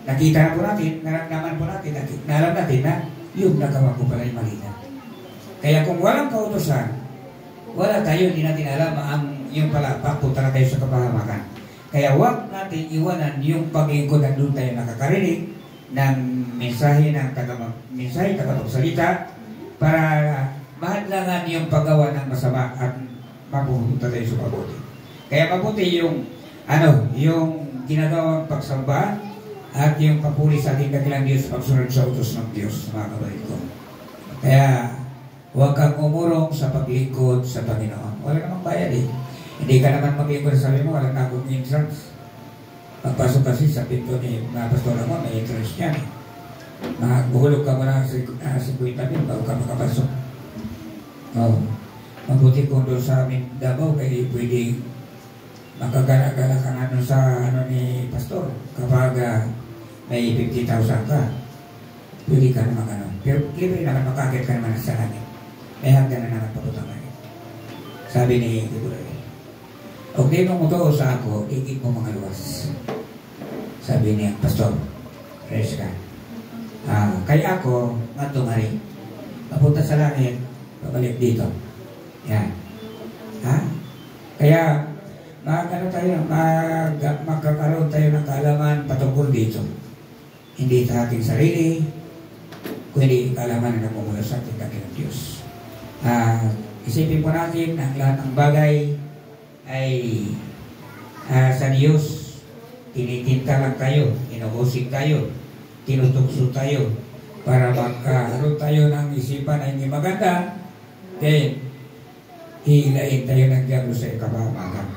nakita na po natin, naramdaman po natin, nalam natin na yung nagawa ko pala ay mali na. Kaya kung walang kautosan, wala tayo, hindi natin alam ang yung pala, papunta na tayo sa kapahamakan. Kaya huwag natin iwanan yung pag-iingkod na doon tayo nakakarinig ng mensahe ng tagapagsalita para mahadlangan yung paggawa ng masama at mapupunta tayo sa mabuti. Kaya mabuti yung ginagawang pagsamba at yung papuri sa ating dakilang Diyos pagsunod sa utos ng Diyos, mga kapatid ko. Kaya huwag kang umurong sa paglingkod sa Panginoon. Wala namang bayad eh. Hindi ka naman maglingkod sa sabi mo, wala na akong entrance. Pagpasok kasi sa pinto ni mga pastora mo, may entrance yan. Maghulog ka muna sa kuwita din bago ka makapasok. Mabuti kung doon sa amin Davao kaya pwede makagala-gala ka nga doon sa ni pastor kapag may 50,000 ka pwede ka naman pero libre naman makakit ka naman sa langit may hanggang na naman paputang langit sabi ni Gibulay huwag din mong muto sa ako igit mo mga luwas sabi niya pastor praise ka kaya ako matong hari papunta sa langit pabalik dito. Yan. Kaya, magkakaroon tayo ng kaalaman patungkol dito. Hindi sa ating sarili, kundi kaalaman na namumula sa ating dakilang Diyos. isipin po natin ang lahat ng bagay ay sa Diyos. Tinitinta lang tayo, inuusig tayo, tinutukso tayo para magkaroon tayo ng isipan na hindi maganda. Then, hihilain tayo ng diablo sa ikapamakan.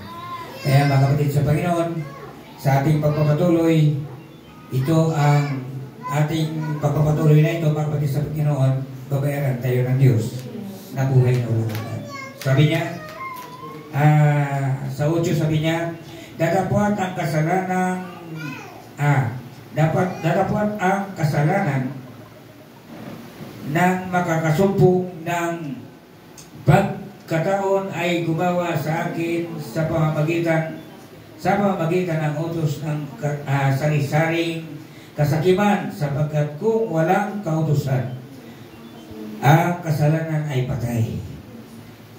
Kaya mga kapatid sa Panginoon, sa ating pagpapatuloy, ito ang ating pagpapatuloy na ito, mga kapatid sa Panginoon, babayaran tayo ng Diyos na buhay na walang. Sabi niya, sa 8 sabi niya, datapwat ang kasalanan datapwat ang kasalanan ng makakasumpong ng pagkataon ay gumawa sa akin sa pamamagitan ng utos ng sari-saring kasakiman, sapagkat kung walang kautusan ang kasalanan ay patay.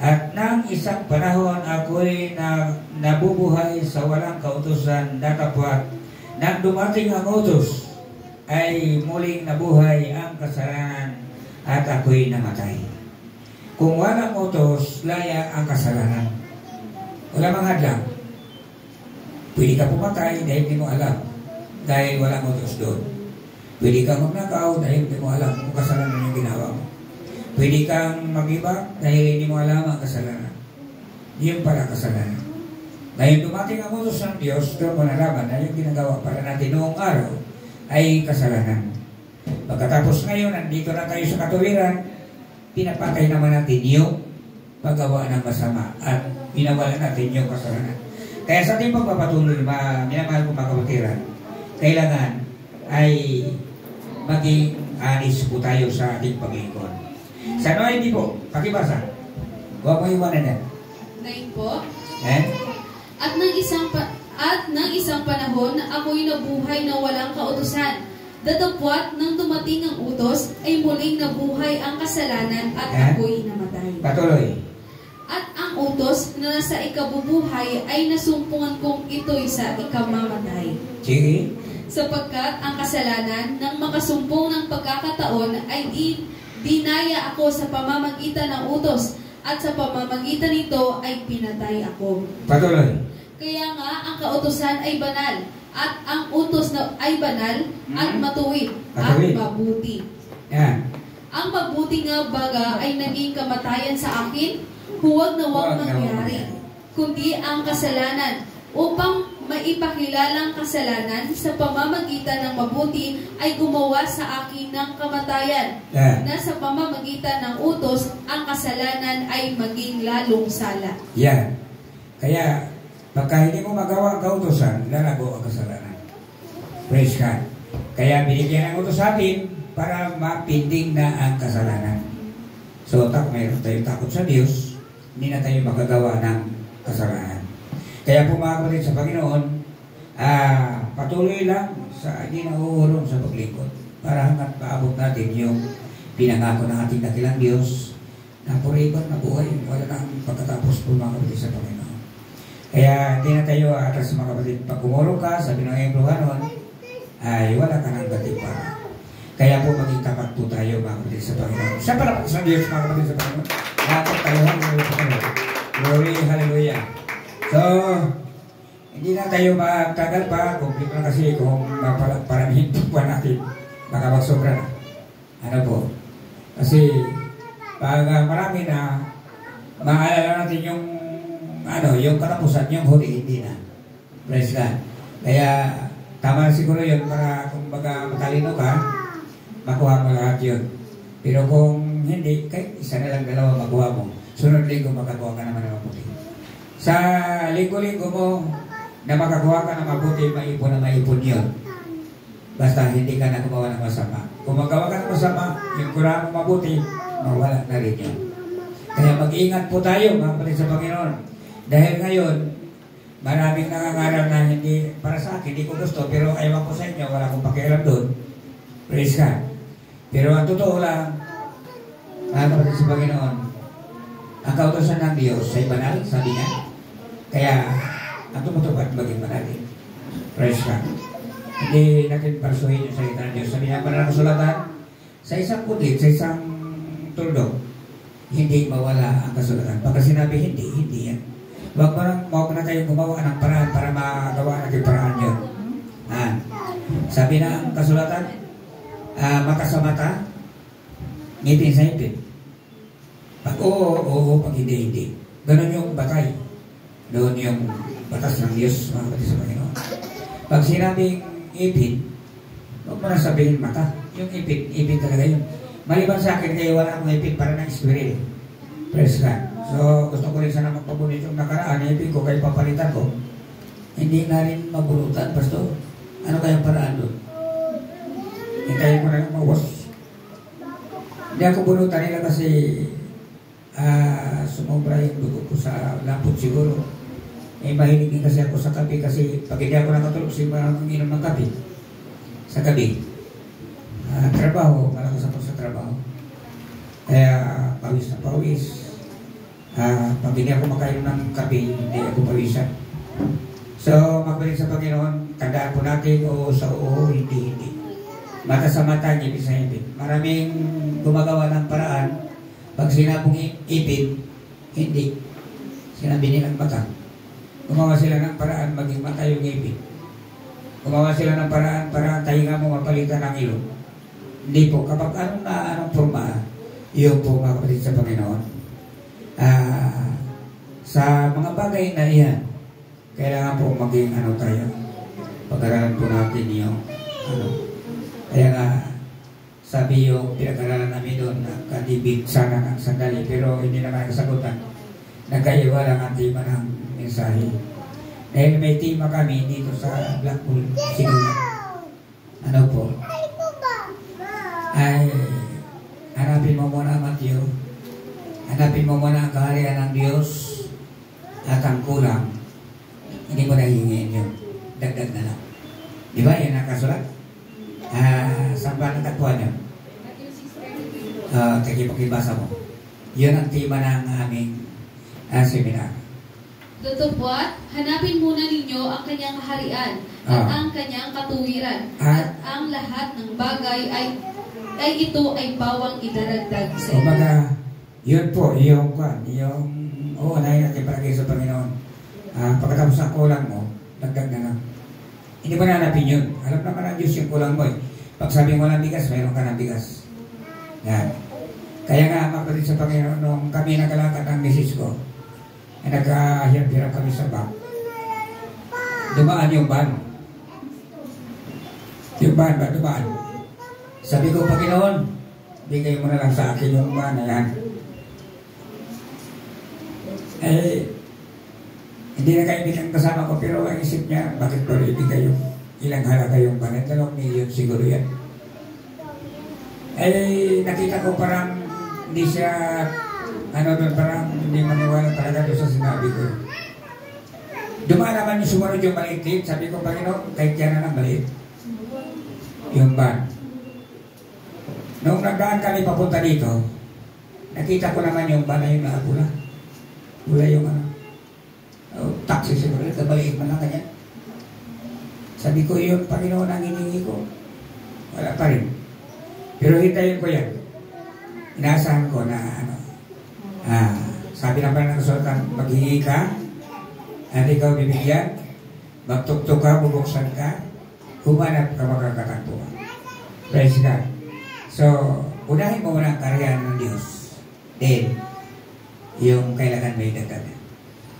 At nang isang panahon ako'y nabubuhay sa walang kautusan, datapwat nang dumating ang utos ay muling nabuhay ang kasalanan at ako'y namatay. Kung walang utos, laya ang kasalanan. Wala mang hadlang. Pwede ka pumatay dahil hindi mo alam, dahil walang utos doon. Pwede ka magnakaw dahil hindi mo alam kung kasalanan yung ginawa mo. Pwede kang mag-iba dahil hindi mo alam ang kasalanan. Yun pala kasalanan. Dahil dumating ang utos ng Diyos, doon mo nalaman na yung ginagawa para natin noong araw ay kasalanan. Pagkatapos ngayon, nandito na tayo sa katuwiran, pinapatay naman natin yung paggawa ng masama at pinawalan natin yung kasalanan. Kaya sa ating pagpapatuloy, minamahal kong mga kapatiran, kailangan ay maging anis po tayo sa ating paglingkod. Sa 9 po, pakibasa. Huwag mo iwanan yan. 9 po. At nang isang panahon, ako'y nabuhay na walang kautusan. Datapwat nang dumating ang utos, ay muling nabuhay ang kasalanan at ako'y namatay. Patuloy. At ang utos na nasa ikabubuhay ay nasumpungan kong ito'y sa ikamamatay. Sige. Sapagkat ang kasalanan ng makasumpong ng pagkakataon ay dinaya ako sa pamamagitan ng utos, at sa pamamagitan nito ay pinatay ako. Patuloy. Kaya nga ang kautusan ay banal, at ang utos na ay banal at matuwid at mabuti. Yan. Ang mabuti nga baga ay naging kamatayan sa akin, huwag na huwag mangyari, kundi ang kasalanan, upang maipakilalang kasalanan sa pamamagitan ng mabuti ay gumawa sa akin ng kamatayan, na sa pamamagitan ng utos ang kasalanan ay maging lalong sala. Yan. Kaya pagka hindi mo magawa ang kautosan, lalago ang kasalanan. Praise God. Kaya binigyan ng utos sa atin para mapinding na ang kasalanan. So, mayroon tayong takot sa Diyos, hindi na tayo magagawa ng kasalanan. Kaya po mga kapatid sa Panginoon, patuloy lang sa hindi nauurong sa paglingkod para hanggat maabot natin yung pinangako ng ating dakilang Diyos na forever na buhay, wala nang pagkatapos po mga kapatid sa Panginoon. Kaya hindi na tayo atas sa mga kapatid. Pag kumulong ka, sabi ng Ebrohanon, ay wala ka ng gatimpala. Kaya po maging tapat po tayo mga kapatid sa Panginoon. Sa palapas ng Diyos mga kapatid sa Panginoon, dapat tayo glory, hallelujah. So, hindi na tayo magtagal pa, kumplito na kasi kung paramihin pa natin, baka magsobra na. Ano po? Kasi, pag marami na, maalala natin yung katapusan, yung huli, hindi na. Praise God. Kaya, tama siguro yun para kung baga matalino ka, makuha mo lahat yun. Pero kung hindi, kahit isa na lang dalawa makuha mo, sunod linggo makakuha ka naman ng mabuti. Sa linggo-linggo mo na makakuha ka ng mabuti, maipon na maipon yun. Basta hindi ka na gumawa ng masama. Kung magawa ka ng masama, yung kurang mo mabuti, mawala na rin yun. Kaya mag-iingat po tayo mga kapatid sa Panginoon. Dahil ngayon, maraming nangangaral na hindi, para sa akin, hindi ko gusto, pero ayaw ko sa inyo, wala akong pakialam doon. Praise God. Pero ang totoo lang, mga kapatid sa Panginoon, ang kautosan ng Diyos ay banal, sabi niya. Kaya, ang tumutupad maging manalin. Praise God. Hindi natin parsuhin yung salita ng Diyos. Sabi niya, banal na kasulatan, sa isang kudit, sa isang tuldok, hindi mawala ang kasulatan. Pagka sinabi hindi yan. Huwag na tayong gumawa ng paraan para magawa natin paraan yun. Sabi na ang kasulatan, mata sa mata, ngipin sa ngipin. Pag oo, pag hindi. Ganun yung batay. Doon yung batas ng Diyos, mga kapatid sa Panginoon. Pag sinabing ipin, huwag mo na sabihin mata. Yung ipin talaga yun. Maliban sa akin, kaya wala akong ipin para ng spirit. Praise God. So, gusto ko rin sana magpabunit yung nakaraan. Ipin ko, kayo papalitan ko. Hindi na rin mabunutan, Pastor. Ano kayang paraan doon? Hintayin ko na yung mawas. Hindi ako bunutan nila kasi sumobra yung dugo ko sa lapot siguro. Mahilig din kasi ako sa kape kasi pag hindi ako nakatulog, siguro akong inom ng kape sa gabi. Trabaho, malakas ako sa trabaho. Kaya pawis na pawis. Pag hindi ako makain ng kape, hindi ako pawisan. So, magbalik sa Panginoon, tandaan po natin, oo sa oo, hindi. Mata sa mata, ngipin sa ngipin. Maraming gumagawa ng paraan. Pag sinabong ipin, hindi. Sinabi nilang mata. Gumawa sila ng paraan maging mata yung ipin. Gumawa sila ng paraan para tainga mo mapalitan ng ilong. Hindi po. Kapag anong forma, yun po mga kapatid sa Panginoon. Sa mga bagay na iyan, kailangan po maging tayo. Pag-aralan po natin yung Kaya nga, sabi yung pinag-aralan namin doon, nakadibig sana ng sandali, pero hindi naman kasagutan. Nagkaiwa lang ang tema ng mensahe. Dahil may tema kami dito sa Blackpool, siguro. Ano po? Ay, hanapin mo muna ang Matthew. Hanapin mo muna ang kaharian ng Diyos at ang kulang. Hindi mo nahihingin yun. Dagdag na lang. Di ba? Yan ang kasulat. Saan ba natagpuan yun? Pakibasa mo. Yun ang tema ng aming seminar. Datapwat, hanapin muna ninyo ang kanyang kaharian at ang kanyang katuwiran at ang lahat ng bagay ay ito ay bawang idaragdag sa inyo. Kumbaga, yun po, yung unahin natin palagay sa Panginoon. Pagkatapos ng kulang mo, dagdag na lang. Hindi mo nanapin yun. Alam naman ang Diyos yung kulang mo eh. Pag sabi mo ng bigas, mayroon ka ng bigas. Yan. Kaya nga, kapatid sa Panginoon, nung kami nagalakad ng misis ko, ay nagkahirap-hirap kami sa bag. Dumaan yung van. Yung van ba? Dumaan. Sabi ko, Panginoon, bigay mo na lang sa akin yung van na yan. Hindi na kaibigan kasama ko, pero ang isip niya, bakit ko ibigay yung ilang halaga yung van? 2 million siguro yan. Nakita ko parang hindi siya parang hindi maniwala talaga doon sa sinabi ko. Dumaan naman yung sumunod yung maliit. Sabi ko, Panginoon, kahit yan na lang maliit. Yung van. Noong nagdaan kami papunta dito, nakita ko naman yung van na yung nakapula. Pula yung taxi siguro. Kabaliit man lang kanya. Sabi ko, yun, Panginoon, ang hiningi ko. Wala pa rin. Pero hintayin ko yan. Inaasahan ko na sabi naman ng kasulatan, maghingi ka at ikaw bibigyan, magtuktok ka, bubuksan ka, humanap ka, makakatagpuan. Praise God. So, unahin mo muna ang kaharian ng Diyos. Then, yung kailangan may dagdag.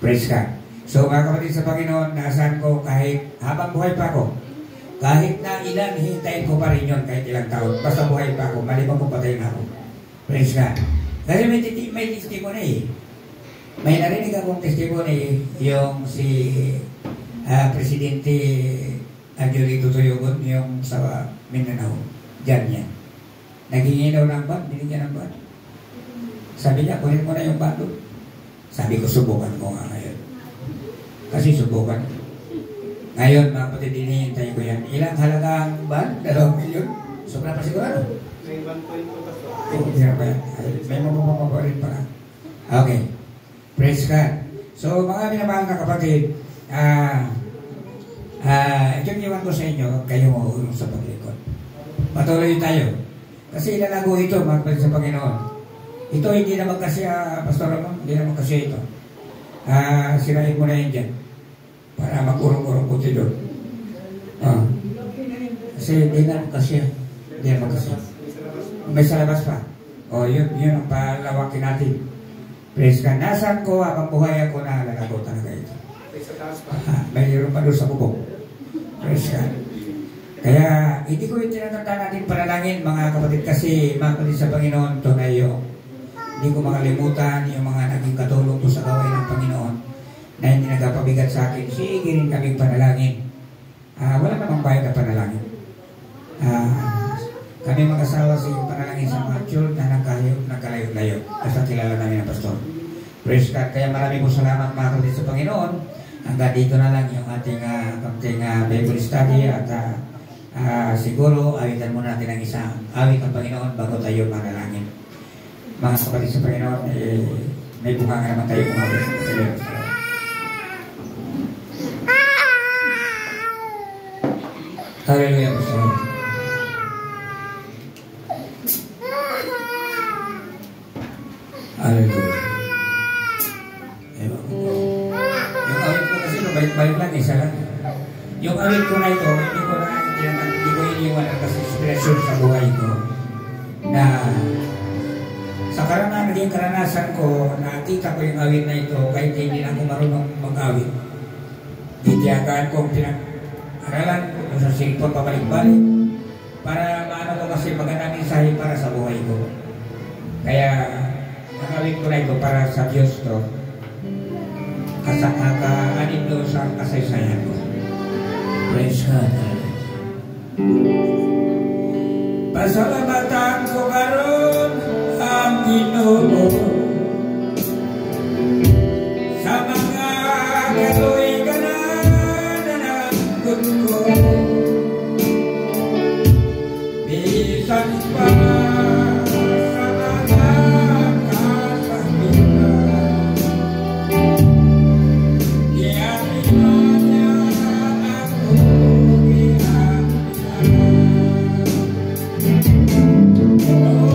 Praise God. So, mga kapatid sa Panginoon, naasahan ko kahit habang buhay pa ako, kahit na ilan, hintayin ko pa rin yun kahit ilang taon. Basta buhay pa ako, maliban kung patayin ako. Praise God. Kasi may testimony. May narinig akong testimony yung si Presidente Angelito Tuyugon, yung sa Mindanao. Diyan yan. Naghingi daw ng ban, binigyan ng ban. Sabi niya, kunin mo na yung ban doon. Sabi ko, subukan ko nga ngayon. Kasi subukan. Ngayon, mga kapatid, hinihintay ko yan. Ilang halagang ban? 2 milyon? Sobra pa sigurado. May 1.2 pa. May mapapapa rin pala. Okay. Praise God. So, mga minamahal na kapatid, itong iwan ko sa inyo, kayo maulong sa paglikod. Patuloy tayo. Kasi ilalago ito, mga kapatid sa Panginoon. Ito hindi naman kasi, Pastor Ramon, hindi naman kasi ito. Sirain mo na yun dyan. Para magurong-urong puti doon. Kasi hindi naman kasi. Hindi naman kasi. May sa labas pa. Yun ang palawakin natin. Praise God. Nasaan ko habang buhay ako na lalago talaga ito. Mayroon pa doon sa bubong. Praise God. Kaya hindi ko yung tinatanda natin panalangin mga kapatid kasi mga kapatid sa Panginoon tunay yung hindi ko makalimutan yung mga naging katulong ko sa gawain ng Panginoon na hindi nagpapabigat sa akin. Sige rin kaming panalangin. Wala namang bayad na panalangin. Kami mag-asawa sa panalangin sa mga church na nagkalayo-layo. Basta kilala namin ang pastor. Praise God. Kaya marami po salamat mga kapatid sa Panginoon. Hanggang dito na lang yung ating Bible study at siguro awitan muna natin ang isang awit ng Panginoon bago tayo manalangin. Mga kapatid sa Panginoon, may bunganga naman tayo kumawin. Hallelujah. Hallelujah. Yung awit ko kasi balik-balik lang, isa lang. Yung awit ko na ito, hindi ko iniwan kasi inspirasyon sa buhay ko na sa naging karanasan ko, nakita ko yung awit na ito kahit hindi na ako marunong mag-awit. Titiyagaan ko ang pinag-aralan kung sa singpon pabalik-balik para maano ko kasi magandang mensahe para sa buhay ko. Kaya ang awit ko na ito para sa Diyos to kaanin doon sa kasaysayan ko. Praise God. Pasalamatan ko karon ang Ginoo sa mga kaluy-ganan na nanggut ko. Bisan pa sa mga kasakitan, iyan niya ako iyan. Oh,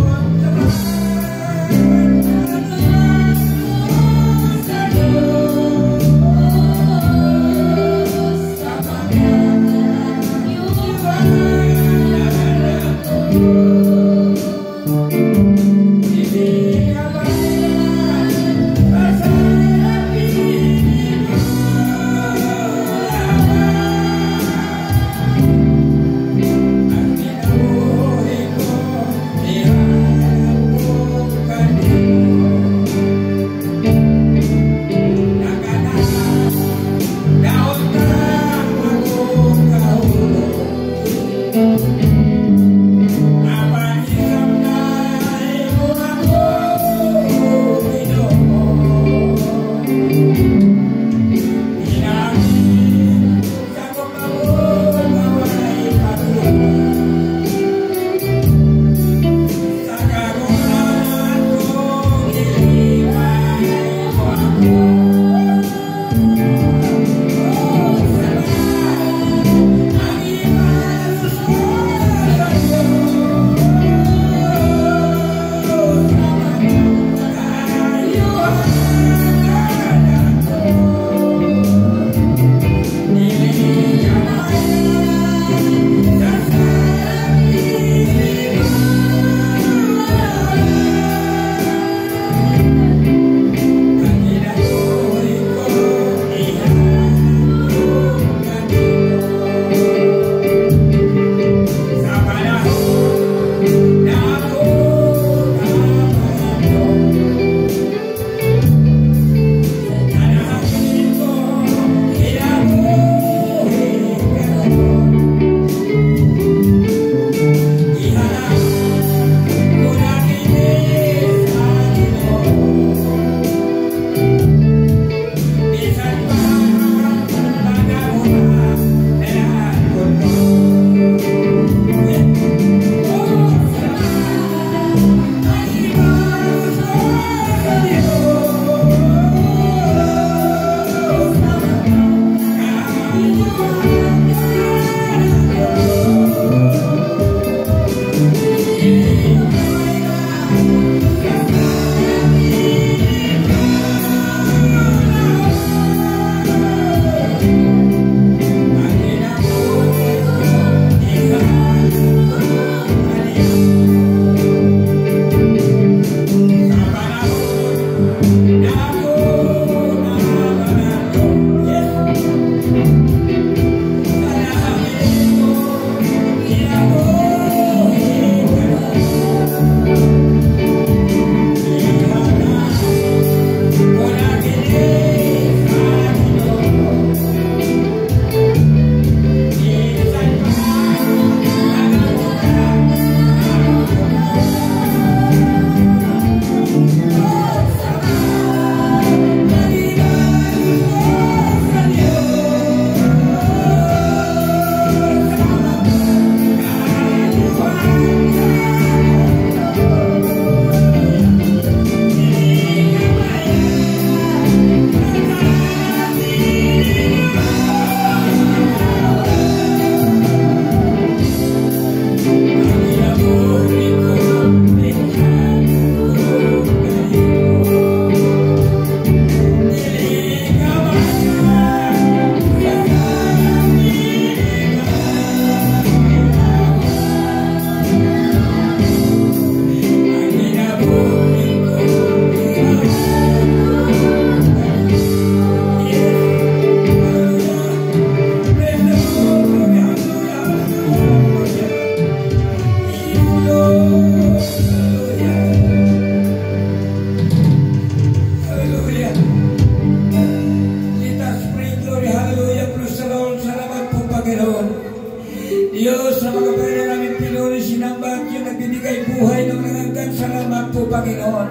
Diyos, sa mga Panginoon namin pinuri, sinambat yung nagbibigay buhay ng nanganggan. Salamat po, Panginoon.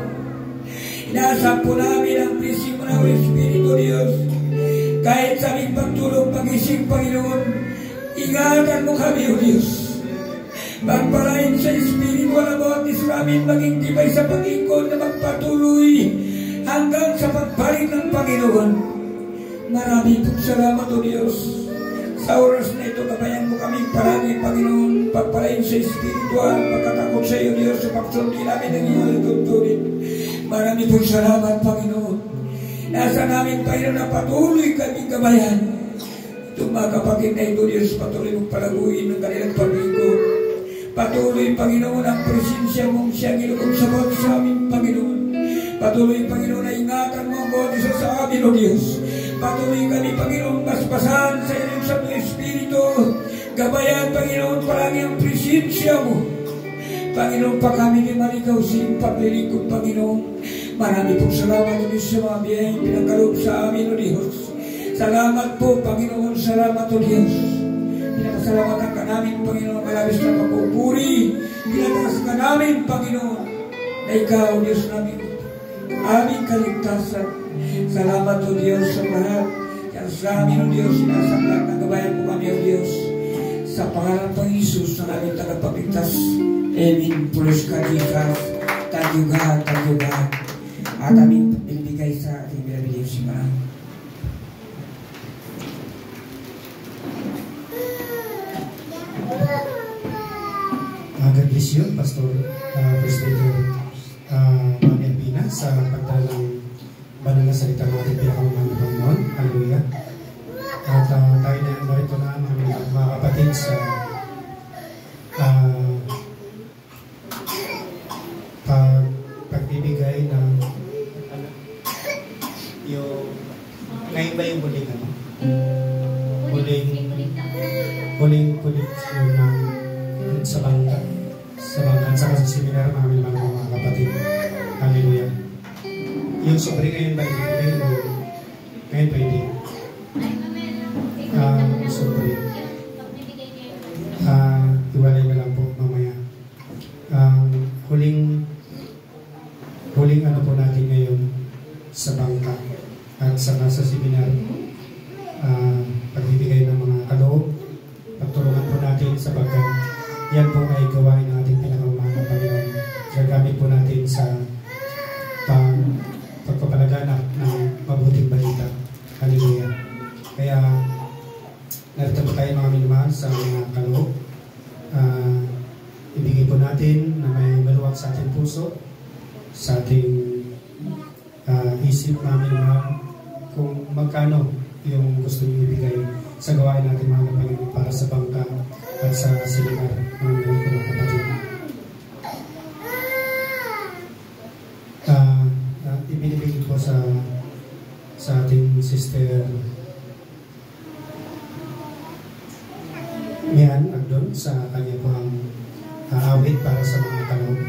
Inaasap po namin ang prinsipyo ng Espiritu Diyos. Kahit sa aming pagtulog, pag-isip, Panginoon, ingatan mo kami, O Diyos. Pagpalain sa Espiritu na bawat isa namin maging tibay sa pag-ikot na magpatuloy hanggang sa pagbalik ng Panginoon. Maraming pong salamat, O Diyos. Sa oras na ito, gabayan mo kami palagi, Panginoon, pagpalain sa espiritual, pagkatakot sa iyo, Diyos, sa pagsundi namin ng iyong tuntunin. Marami pong salamat, Panginoon. Nasa namin, Panginoon, na patuloy kami gabayan. Itong mga kapatid na ito, Diyos, patuloy mong palaguin ng kanilang pag-ikot. Patuloy, Panginoon, ang presensya mong siyang ilugong sagot sa amin, Panginoon. Patuloy, Panginoon, na ingatan mo ang bawat isa sa amin, O Diyos. Patuloy kami, Panginoon, basbasan sa iyong Santo Espiritu. Gabayan, Panginoon, palagi ang presensya mo. Panginoon, pa kami ni maligaw sa iyong paglilingkod, Panginoon. Marami pong salamat, O Diyos, sa mga biyayang pinagkaloob sa amin, O Diyos. Salamat po, Panginoon, salamat, O Diyos. Pinapasalamatan ka namin, Panginoon, malabis na magpupuri. Pinataas ka namin, Panginoon, na ikaw, Diyos namin, aming kaligtasan. Salamat, O Diyos, sa lahat. Yan sa amin, O Diyos, sinasaklat na gabayan mo kami, O Diyos. Sa pangalan ng Jesus na aming tagapagligtas. Amen. Praise God, Jesus. Thank you, God. Thank you, God. At aming binibigay sa ating binabilib si Marang. God bless you, Pastor President Mami Albina, sa pagdalang banal na salita ng ating pinakamamahal na Panginoon. Hallelujah. At tayo na narito na mga kapatid sa pagbibigay ng yung ngayon ba yung huling huling yun ng sa bangka at saka sa seminar namin mga kapatid. Hallelujah. Yung sobre ngayon ba ibigay o ngayon pwede? Sobre. Iwalay na lang po mamaya. Huling ano po natin ngayon sa bangka at saka sa seminar, pagbibigay ng mga kaloob, pagtulungan po natin sa bagay. Yan po ay gawain ng ating pinakamamahal na Panginoon. Gagamit po natin sa pagpapalaganap ng mabuting balita. Hallelujah. Kaya narito po tayo mga minamahal sa mga kaloob. Ibigay po natin na may maluwag sa ating puso, sa ating isip mga minamahal, kung magkano yung gusto niyo ibigay sa gawain natin mga Panginoon para sa bangka at sa seminar ng mga kapatid. Ibinibigay po sa ating sister Mian Agdon sa kanya po ang awit para sa mga kaloob.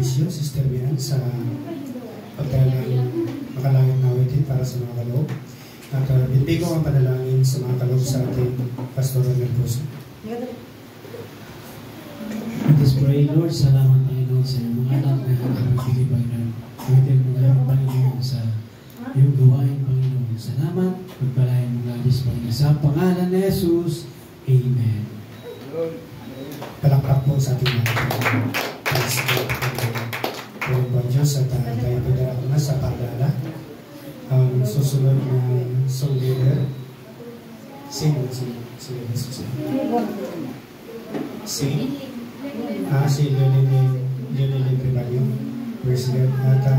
Patricio, Sister Bian, sa pagdala ng makalangit na awitin para sa mga kaloob. At binibig ko ang panalangin sa mga kaloob sa ating pastoral ng puso. Let us pray, Lord, salamat Panginoon sa iyong mga anak na nagbigay Panginoon. Awitin mo ngayon Panginoon sa iyong gawain Panginoon. Salamat, pagpalain mo labis Panginoon. Sa pangalan ni Jesus, Amen. Palakpak po sa ating mga Panginoon. Praise God. Pagod po ang Diyos at tayo pidala ko na sa pagdala. Ang susunod na song leader, si Lilin Primario. Praise God. At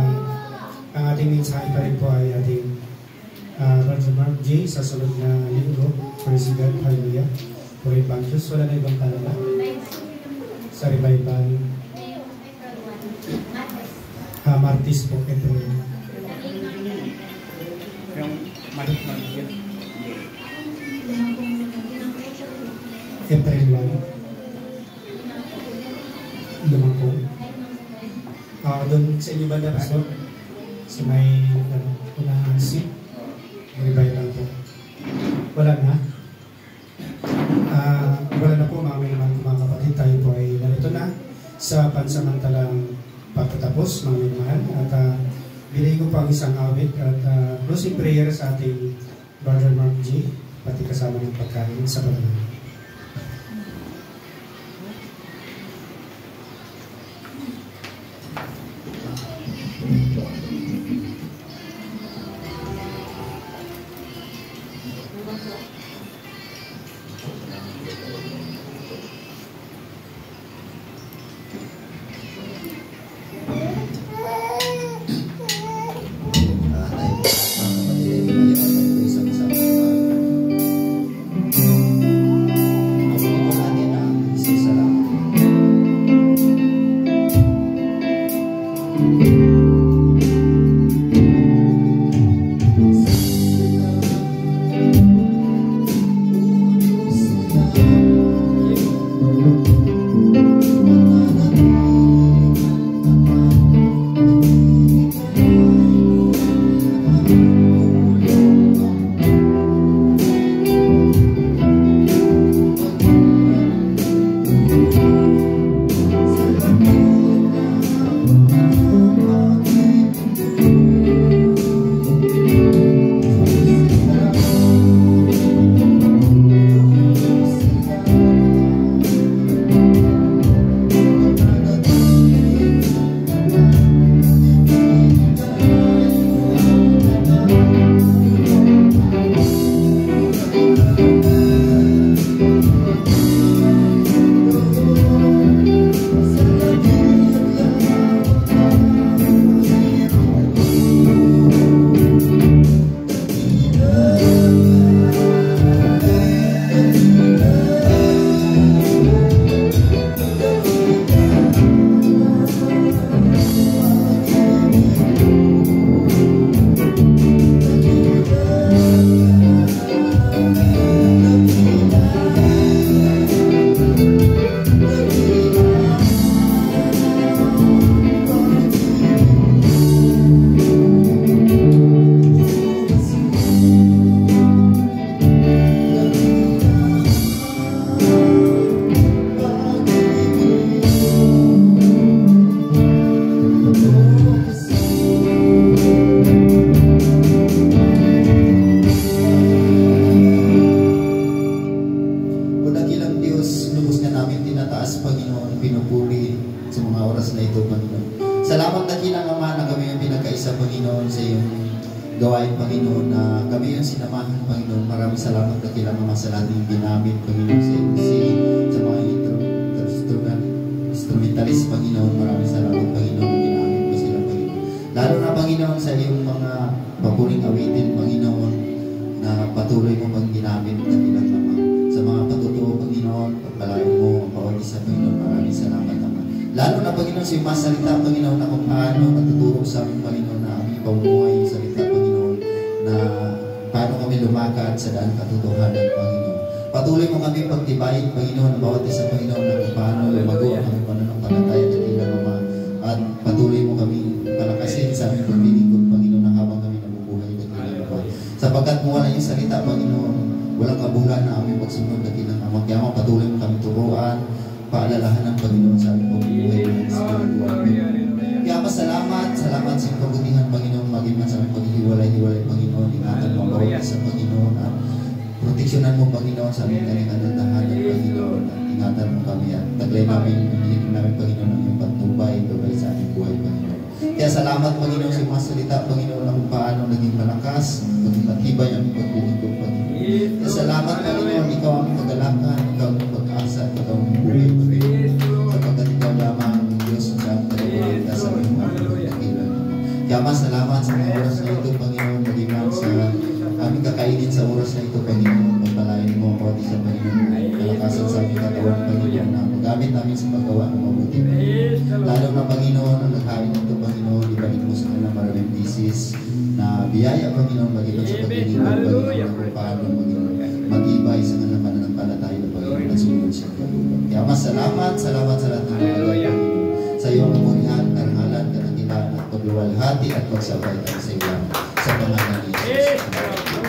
ang ating mensahe pa rin po ay ating Brother Mark J. sa sunod na linggo. Praise God. Hallelujah. Puri bang Diyos. Wala na ibang palala. Sa revival. Martis po. April 1. Lumang po. Doon sa inyo banda, Pastor, sa may unahan si revival po. Wala na. Wala na po mga kapatid. Tayo po ay narito na sa pansamantalang pagtatapos, mga minamahal. At binigay ko pa ang isang awit at closing prayer sa ating Brother Mark G. Pati kasama ng pagkain sa panalangin. gawain, Panginoon, na kami ang sinamahan, Panginoon. Maraming salamat na kailang mga sa lahat ginamit, Panginoon, sa mga instrumentalist, Panginoon. Maraming salamat, Panginoon, na ginamit mo sila, Panginoon. Lalo na, Panginoon, sa iyong mga papuring awitin, Panginoon, na patuloy mo pang ginamit na kailang mga sa mga patutuo, Panginoon, pagpalain mo ang bawat isa, Panginoon. Maraming salamat naman. Lalo na, Panginoon, sa iyong mga salita, Panginoon, na kung paano natuturo sa amin, Panginoon, na aming pamumuhay yung salita, Panginoon, na paano kami lumakad sa daan katotohanan, Panginoon. Patuloy mo kami pagtibayin, Panginoon, bawat isa, Panginoon, na kung paano lumago ang aming pananampalataya na tila, Mama. At salita, Panginoon, walang kabulan na aming pagsunod na kinang amang kaya patuloy mo kami turuan, paalalahanan, Panginoon, sa aming pagbuhay ng spiritual. Kaya salamat sa kabutihan, Panginoon, maging man sa aming paghihiwalay-hiwalay, Panginoon, ingatan mo ang bawat isa, Panginoon, at proteksyonan mo, Panginoon, sa aming kanikandahan, Panginoon, at ingatan mo kami, at taglay namin, hinihiling namin, Panginoon, ang iyong pagtubay sa aming buhay, Panginoon. Kaya salamat, Panginoon, sa mga salita, Panginoon, na kung paano naging malakas, maging matibay ang paglilingkod, Panginoon. Kaya salamat, Panginoon, ikaw ang kagalakan, ikaw ang pag-asa, ikaw ang buhay, Panginoon. Sapagkat ikaw lamang ang Diyos sa aming talagang sa aming mga pagkakilan. Kaya salamat sa mga oras na ito, Panginoon, maging man sa aming kakainin sa oras na ito, Panginoon. Pagpalain mo ako sa Panginoon, kalakasan sa aming katawan, Panginoon, na magamit namin sa paggawa ng mabuti. Lalo na, Panginoon, ang naghain ito, Panginoon, ibalik mo sa kanila maraming disease na biyaya, Panginoon, magitan sa paglilingkod, Panginoon, kung paano maging matibay sa kanila pananampalataya, Panginoon, na sumunod sa kaluluwa. Kaya salamat sa lahat ng mga Panginoon, sa iyong kamulihan, karangalan, kadakilaan, at pagluwalhati at pagsabay sa iyo sa pangalan ni Jesus.